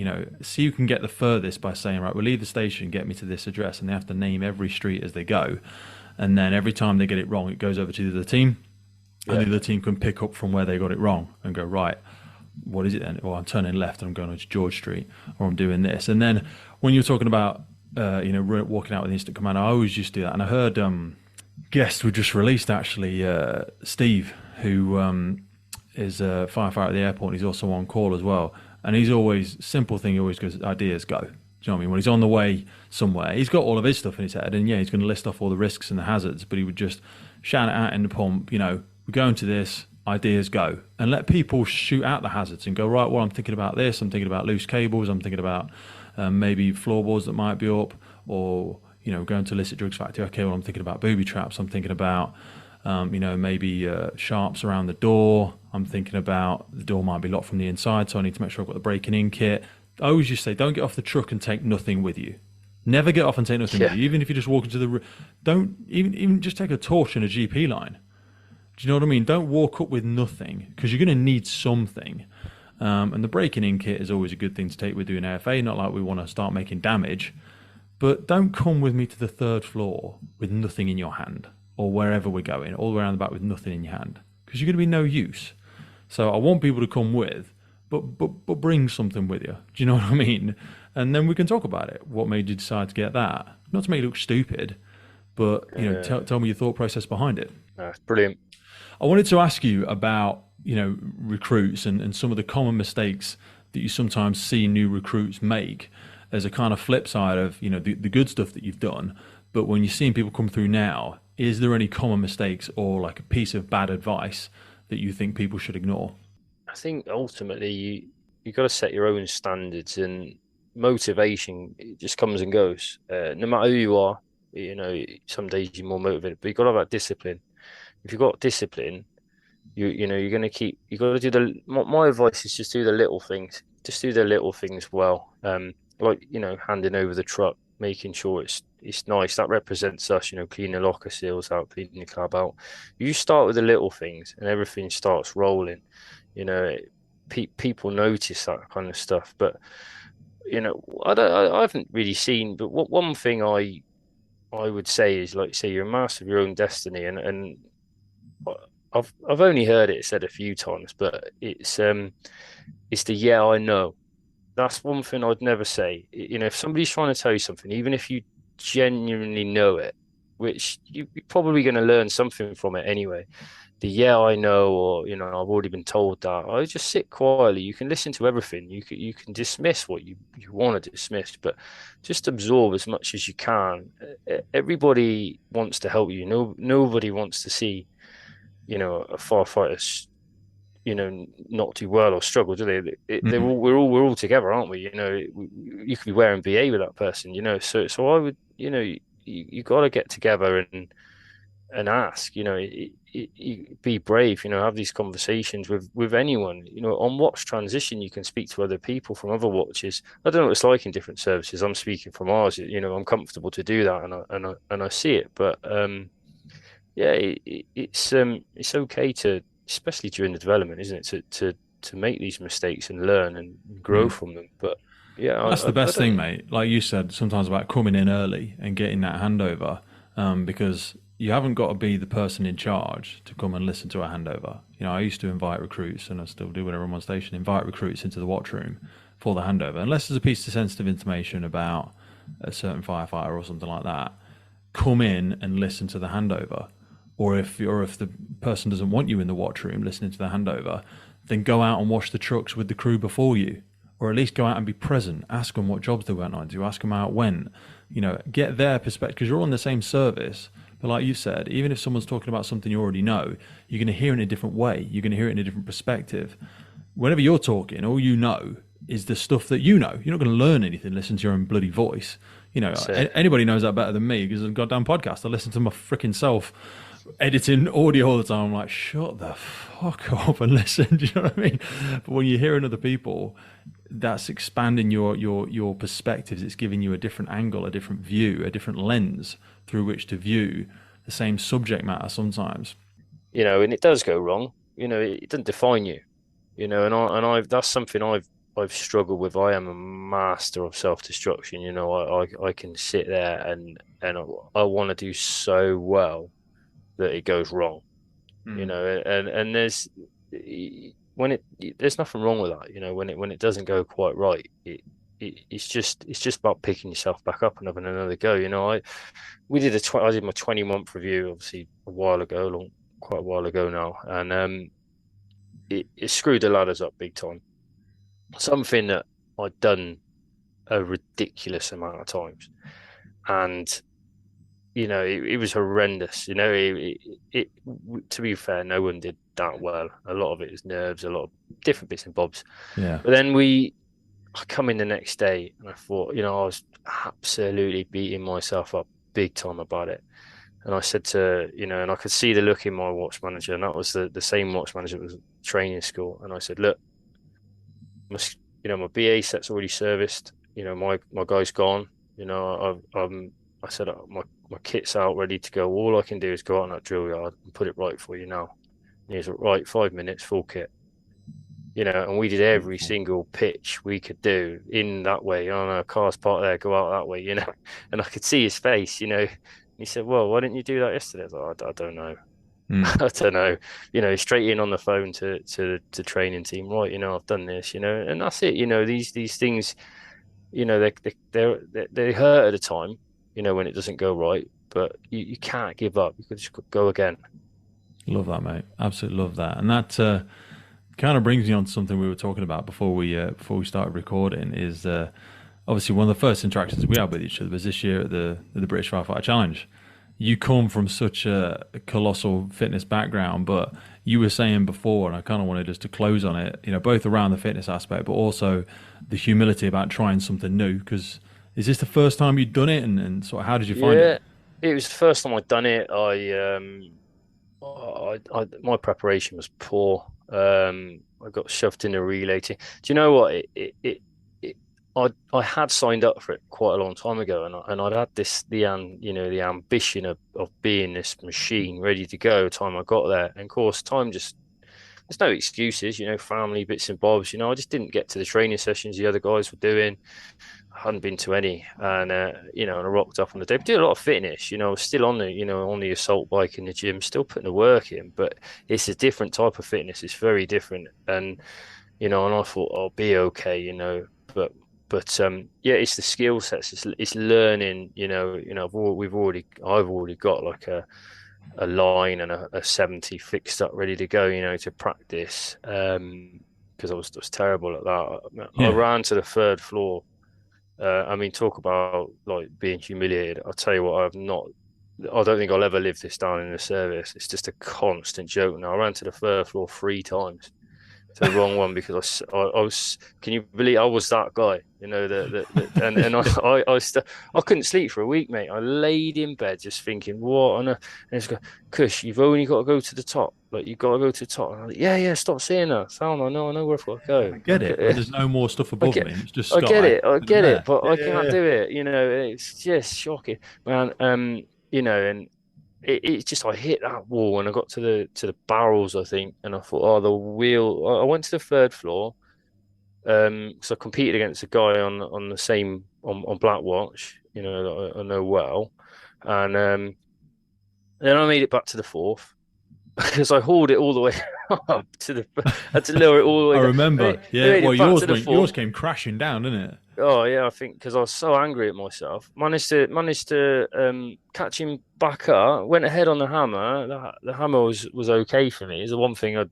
see who can get the furthest by saying, right, we'll leave the station, get me to this address, and they have to name every street as they go. And then every time they get it wrong, it goes over to the other team, and the other team can pick up from where they got it wrong and go, right, what is it then? Well, I'm turning left and I'm going to George Street, or I'm doing this. And then when you're talking about, walking out with the instant command, I always used to do that. And I heard guests were just released, actually, Steve, who is a firefighter at the airport, and he's also on call as well. And he's always, simple thing, he always goes, ideas go. Do you know what I mean? When he's on the way somewhere, he's got all of his stuff in his head, and he's going to list off all the risks and the hazards, but he would just shout it out in the pump, we're going to this, ideas go. And let people shoot out the hazards and go, right, well, I'm thinking about this, I'm thinking about loose cables, I'm thinking about maybe floorboards that might be up, or, going to illicit drugs factory. Okay, well, I'm thinking about booby traps. I'm thinking about, maybe sharps around the door. I'm thinking about the door might be locked from the inside, so I need to make sure I've got the breaking in kit. I always just say, don't get off the truck and take nothing with you. Never get off and take nothing with you. Even if you just walk into don't even just take a torch and a GP line. Do you know what I mean? Don't walk up with nothing, because you're going to need something. And the breaking in kit is always a good thing to take with you in AFA. Not like we want to start making damage, but don't come with me to the 3rd floor with nothing in your hand, or wherever we're going, all around the back with nothing in your hand, because you're going to be no use. So I want people to come with, but bring something with you. Do you know what I mean? And then we can talk about it. What made you decide to get that? Not to make you look stupid, but tell me your thought process behind it. That's brilliant. I wanted to ask you about recruits and some of the common mistakes that you sometimes see new recruits make as a kind of flip side of the good stuff that you've done. But when you're seeing people come through now, is there any common mistakes or like a piece of bad advice that you think people should ignore? I think ultimately you got to set your own standards, and motivation, it just comes and goes. No matter who you are, some days you're more motivated, but you got to have that discipline. If you've got discipline, you're going to you got to do my advice is just do the little things. Just do the little things well. Like, handing over the truck, making sure it's nice. That represents us, cleaning the locker seals out, cleaning the cab out. You start with the little things and everything starts rolling. People notice that kind of stuff. But, I haven't really seen, but one thing I would say is, like, say, you're a master of your own destiny, and I've only heard it said a few times, but it's the yeah, I know. That's one thing I'd never say. If somebody's trying to tell you something, even if you genuinely know it, which you're probably going to learn something from it anyway, the yeah, I know, or I've already been told that. I just sit quietly. You can listen to everything. You can dismiss what you want to dismiss, but just absorb as much as you can. Everybody wants to help you. Nobody wants to see a firefighter not do well or struggle, do they? We're all together, aren't we? You could be wearing BA with that person, so I would, you got to get together and ask, be brave, have these conversations with anyone. On watch transition, you can speak to other people from other watches. I don't know what it's like in different services. I'm speaking from ours. I'm comfortable to do that, and I see it. But it's okay to, especially during the development, isn't it, to make these mistakes and learn and grow from them. But yeah, that's the best thing, mate. Like you said, sometimes about coming in early and getting that handover, because you haven't got to be the person in charge to come and listen to a handover. I used to invite recruits, and I still do whenever I'm on station, invite recruits into the watch room for the handover, unless there's a piece of sensitive information about a certain firefighter or something like that. Come in and listen to the handover. Or if the person doesn't want you in the watch room listening to the handover, then go out and wash the trucks with the crew before you, or at least go out and be present. Ask them what jobs they went on to. Ask them how it went. Get their perspective, because you're all on the same service. But like you said, even if someone's talking about something you already know, you're going to hear it in a different way. You're going to hear it in a different perspective. Whenever you're talking, all you know is the stuff that you know. You're not going to learn anything. Listen to your own bloody voice. Anybody knows that better than me, because of the goddamn podcast. I listen to my freaking self editing audio all the time. I'm like, shut the fuck up and listen. Do you know what I mean? But when you're hearing other people, that's expanding your perspectives. It's giving you a different angle, a different view, a different lens through which to view the same subject matter sometimes. And it does go wrong. It doesn't define you. And I that's something I've struggled with. I am a master of self-destruction. I can sit there and I want to do so well that it goes wrong. And there's nothing wrong with that. When it doesn't go quite right, it's just about picking yourself back up and having another go. I did my 20-month review, obviously quite a while ago now, and it screwed the ladders up big time. Something that I'd done a ridiculous amount of times, and it was horrendous. To be fair, no one did that well. A lot of it is nerves, a lot of different bits and bobs. Yeah. But then I come in the next day and I thought, absolutely beating myself up big time about it. And I said to, and I could see the look in my watch manager, and that was the same watch manager that was at training school. And I said, look, my BA set's already serviced. My guy's gone. I said, my kit's out ready to go. All I can do is go out on that drill yard and put it right for you now. And he's like, right, 5 minutes, full kit. And we did every single pitch we could do in that way. On a car's part there, go out that way, And I could see his face, He said, well, why didn't you do that yesterday? I was like, I don't know. I don't know. Straight in on the phone to the training team. Right, I've done this, and that's it. These things, they hurt at the time, when it doesn't go right, but you can't give up. You could just go again. Love that, mate. Absolutely love that. And that kind of brings me on to something we were talking about before we started recording. Is obviously one of the first interactions we had with each other was this year at the British Firefighter Challenge. You come from such a colossal fitness background, but you were saying before, and I kind of wanted just to close on it, both around the fitness aspect, but also the humility about trying something new. Because is this the first time you'd done it, and sort of how did you find it? It was the first time I'd done it. My preparation was poor. I got shoved in a relay team. Do you know what? I had signed up for it quite a long time ago, and I'd had the ambition of being this machine ready to go. Time I got there, and of course, there's no excuses. Family bits and bobs. I just didn't get to the training sessions the other guys were doing. I hadn't been to any, and and I rocked up on the day. But did a lot of fitness. I was still on the assault bike in the gym, still putting the work in. But it's a different type of fitness. It's very different, and and I thought I'll be okay. But it's the skill sets. It's learning. I've already got like a line and a 70 fixed up, ready to go. To practice. Because I was terrible at that. I ran to the third floor. Talk about like being humiliated. I'll tell you what, I don't think I'll ever live this down in the service. It's just a constant joke now. I ran to the third floor 3 times. To the wrong one because I was. Can you believe I was that guy? I couldn't sleep for a week, mate. I laid in bed just thinking, what on earth? And it's going, Kush, you've only got to go to the top. Like you got to go to the top. And I'm like, yeah. Stop saying that. Sound. I know where I've got to go. I get it. There's no more stuff above me. It's just. I get it. But I can't do it. It's just shocking, man. And it's just I hit that wall and I got to the barrels, I think, and I thought, the wheel. I went to the third floor, because I competed against a guy on the same on Blackwatch, that I know well, and then I made it back to the fourth because I hauled it all the way up to the. I had to lower it all the way. I remember, well, yours came crashing down, didn't it? Oh yeah, I think because I was so angry at myself. Managed to catch him back up. Went ahead on the hammer. The hammer was okay for me. It's the one thing I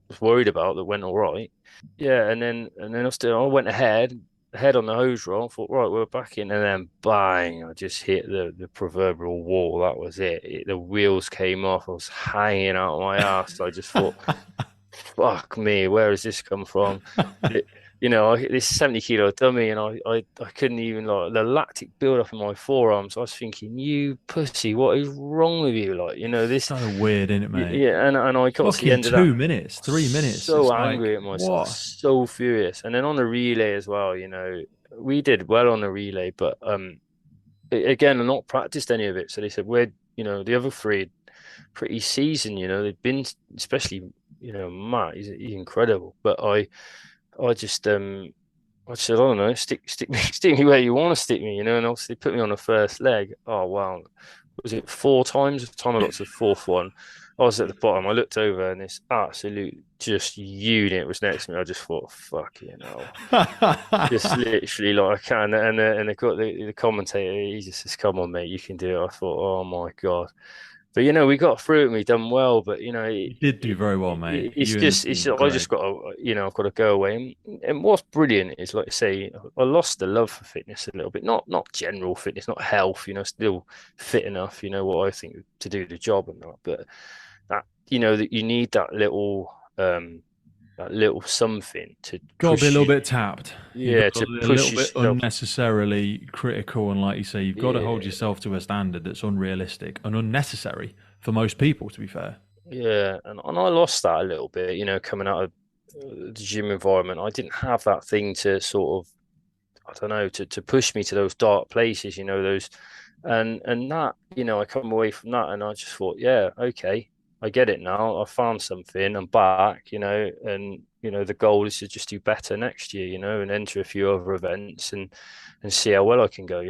was worried about that went all right. Yeah, and then I went ahead on the hose roll. Thought right, we're back in, and then bang! I just hit the proverbial wall. That was it. The wheels came off. I was hanging out of my ass. I just thought, fuck me, where has this come from? This 70-kilo dummy, and I couldn't even, like, the lactic build up in my forearms. I was thinking, you pussy, what is wrong with you? Like, this so weird, isn't it, mate? Yeah, and I got to the end of that. 2 minutes, 3 minutes. So angry at myself, so furious. And then on the relay as well, we did well on the relay, but again, I'm not practiced any of it. So they said the other 3 pretty seasoned. They've been, especially Matt, he's incredible, but I just I said, I don't know, stick me where you want to stick me, and obviously put me on the first leg. Oh wow, was it 4 times? The time I got to the 4th one, I was at the bottom. I looked over, and this absolute just unit was next to me. I just thought, fuck just literally like I can. And the commentator, he just says, "Come on, mate, you can do it." I thought, oh my god. But we got through it and we done well. But you did do very well, mate. I just got to, I've got to go away. And what's brilliant is, like I say, I lost the love for fitness a little bit. Not general fitness, not health. Still fit enough. What I think to do the job and that. But that that you need that little that little something to Got to be a little you, bit tapped. yeah, You've got to to be a push little bit yourself. unnecessarily critical, and like you say, you've got to hold Yeah, yourself to a standard that's unrealistic and unnecessary for most people, to be fair. yeah, and I lost that a little bit, coming out of the gym environment. I didn't have that thing to sort of, I don't know, to push me to those dark places, those, and that, I come away from that and I just thought, yeah, okay, I get it now. I found something. I'm back, and the goal is to just do better next year, and enter a few other events and see how well I can go.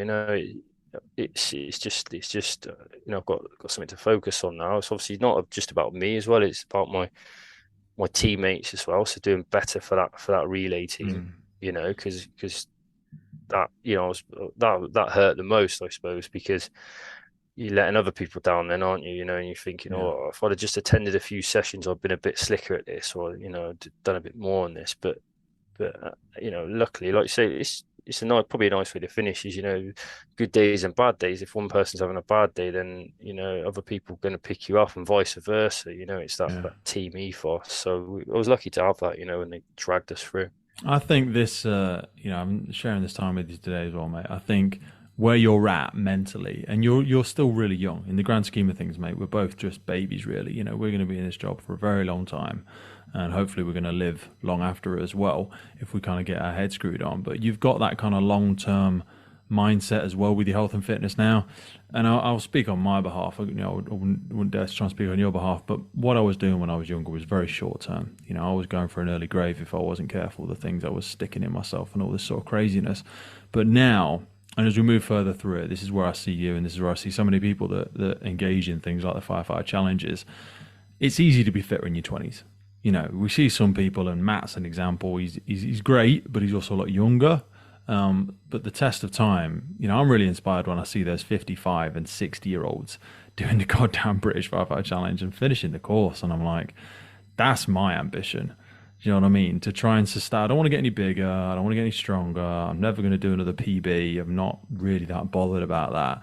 It's just I've got something to focus on now. It's obviously not just about me as well. It's about my teammates as well. So doing better for that relay team, because that that hurt the most, I suppose, because you're letting other people down then, aren't you? And you're thinking, oh, if I'd have just attended a few sessions, I'd been a bit slicker at this, or done a bit more on this. But luckily, like you say, it's probably a nice way to finish is, good days and bad days. If one person's having a bad day, then, other people are going to pick you up and vice versa. It's that team ethos. So I was lucky to have that, and they dragged us through. I think this, I'm sharing this time with you today as well, mate. I think where you're at mentally, and you're still really young in the grand scheme of things, mate. We're both just babies, really. We're going to be in this job for a very long time. And hopefully we're going to live long after it as well if we kind of get our head screwed on. But you've got that kind of long-term mindset as well with your health and fitness now. And I'll speak on my behalf. I wouldn't dare to try and speak on your behalf. But what I was doing when I was younger was very short-term. I was going for an early grave if I wasn't careful, the things I was sticking in myself and all this sort of craziness. But now, and as we move further through it, this is where I see you, and this is where I see so many people that engage in things like the Firefighter Challenges. It's easy to be fitter in your 20s. We see some people, and Matt's an example. He's great, but he's also a lot younger. But the test of time, I'm really inspired when I see those 55 and 60-year-olds doing the goddamn British Firefighter Challenge and finishing the course. And I'm like, that's my ambition. Do you know what I mean? To try and sustain. I don't want to get any bigger. I don't want to get any stronger. I'm never going to do another PB. I'm not really that bothered about that.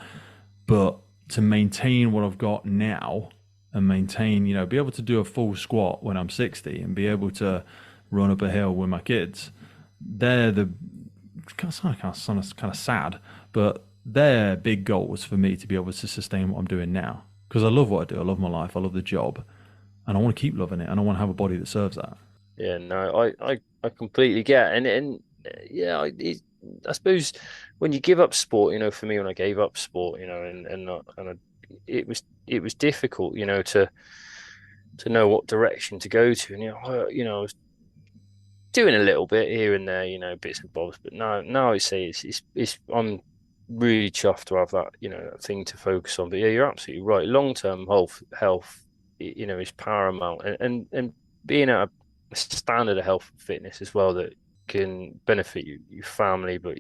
But to maintain what I've got now, and maintain, be able to do a full squat when I'm 60 and be able to run up a hill with my kids, they're kind of sad, but they're big goals for me to be able to sustain what I'm doing now. Because I love what I do. I love my life. I love the job. And I want to keep loving it. And I want to have a body that serves that. Yeah, no, I completely get it. And yeah, I suppose when you give up sport, for me, when I gave up sport, it was difficult, to know what direction to go to. And I was doing a little bit here and there, bits and bobs. But now I say it's I'm really chuffed to have that, that thing to focus on. But yeah, you're absolutely right. Long-term health, is paramount, and being at a standard of health and fitness as well that can benefit your family, but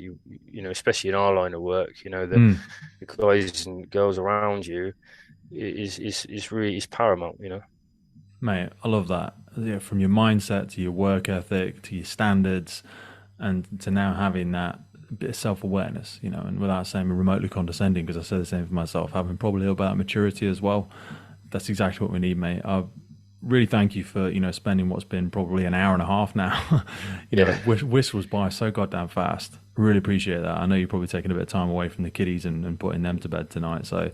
especially in our line of work, the guys and girls around you is really paramount, Mate, I love that. From your mindset to your work ethic to your standards, and to now having that bit of self-awareness, and without saying remotely condescending, because I said the same for myself, having probably about maturity as well. That's exactly what we need, mate. I really thank you for, spending what's been probably an hour and a half now. Whistles by so goddamn fast. Really appreciate that. I know you're probably taking a bit of time away from the kiddies and putting them to bed tonight. So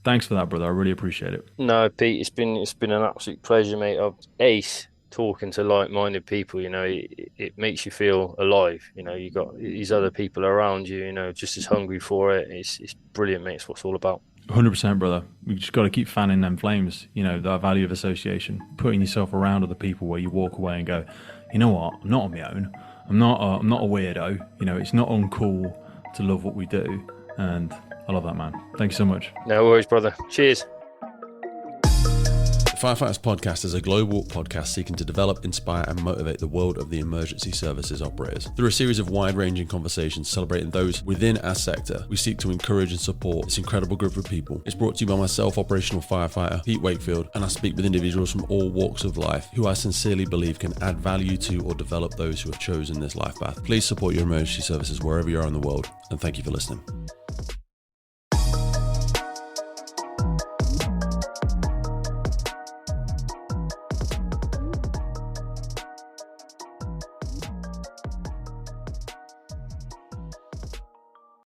thanks for that, brother. I really appreciate it. No, Pete, it's been an absolute pleasure, mate. Ace talking to like-minded people. It makes you feel alive. You got these other people around you, just as hungry for it. It's brilliant, mate. It's what it's all about. 100%, brother. We just got to keep fanning them flames. The value of association, putting yourself around other people where you walk away and go, you know what? I'm not on my own. I'm not a weirdo. It's not uncool to love what we do, and I love that, man. Thank you so much. No worries, brother. Cheers. The Firefighters Podcast is a global podcast seeking to develop, inspire and motivate the world of the emergency services operators. Through a series of wide-ranging conversations celebrating those within our sector, we seek to encourage and support this incredible group of people. It's brought to you by myself, operational firefighter Pete Wakefield, and I speak with individuals from all walks of life who I sincerely believe can add value to or develop those who have chosen this life path. Please support your emergency services wherever you are in the world, and thank you for listening.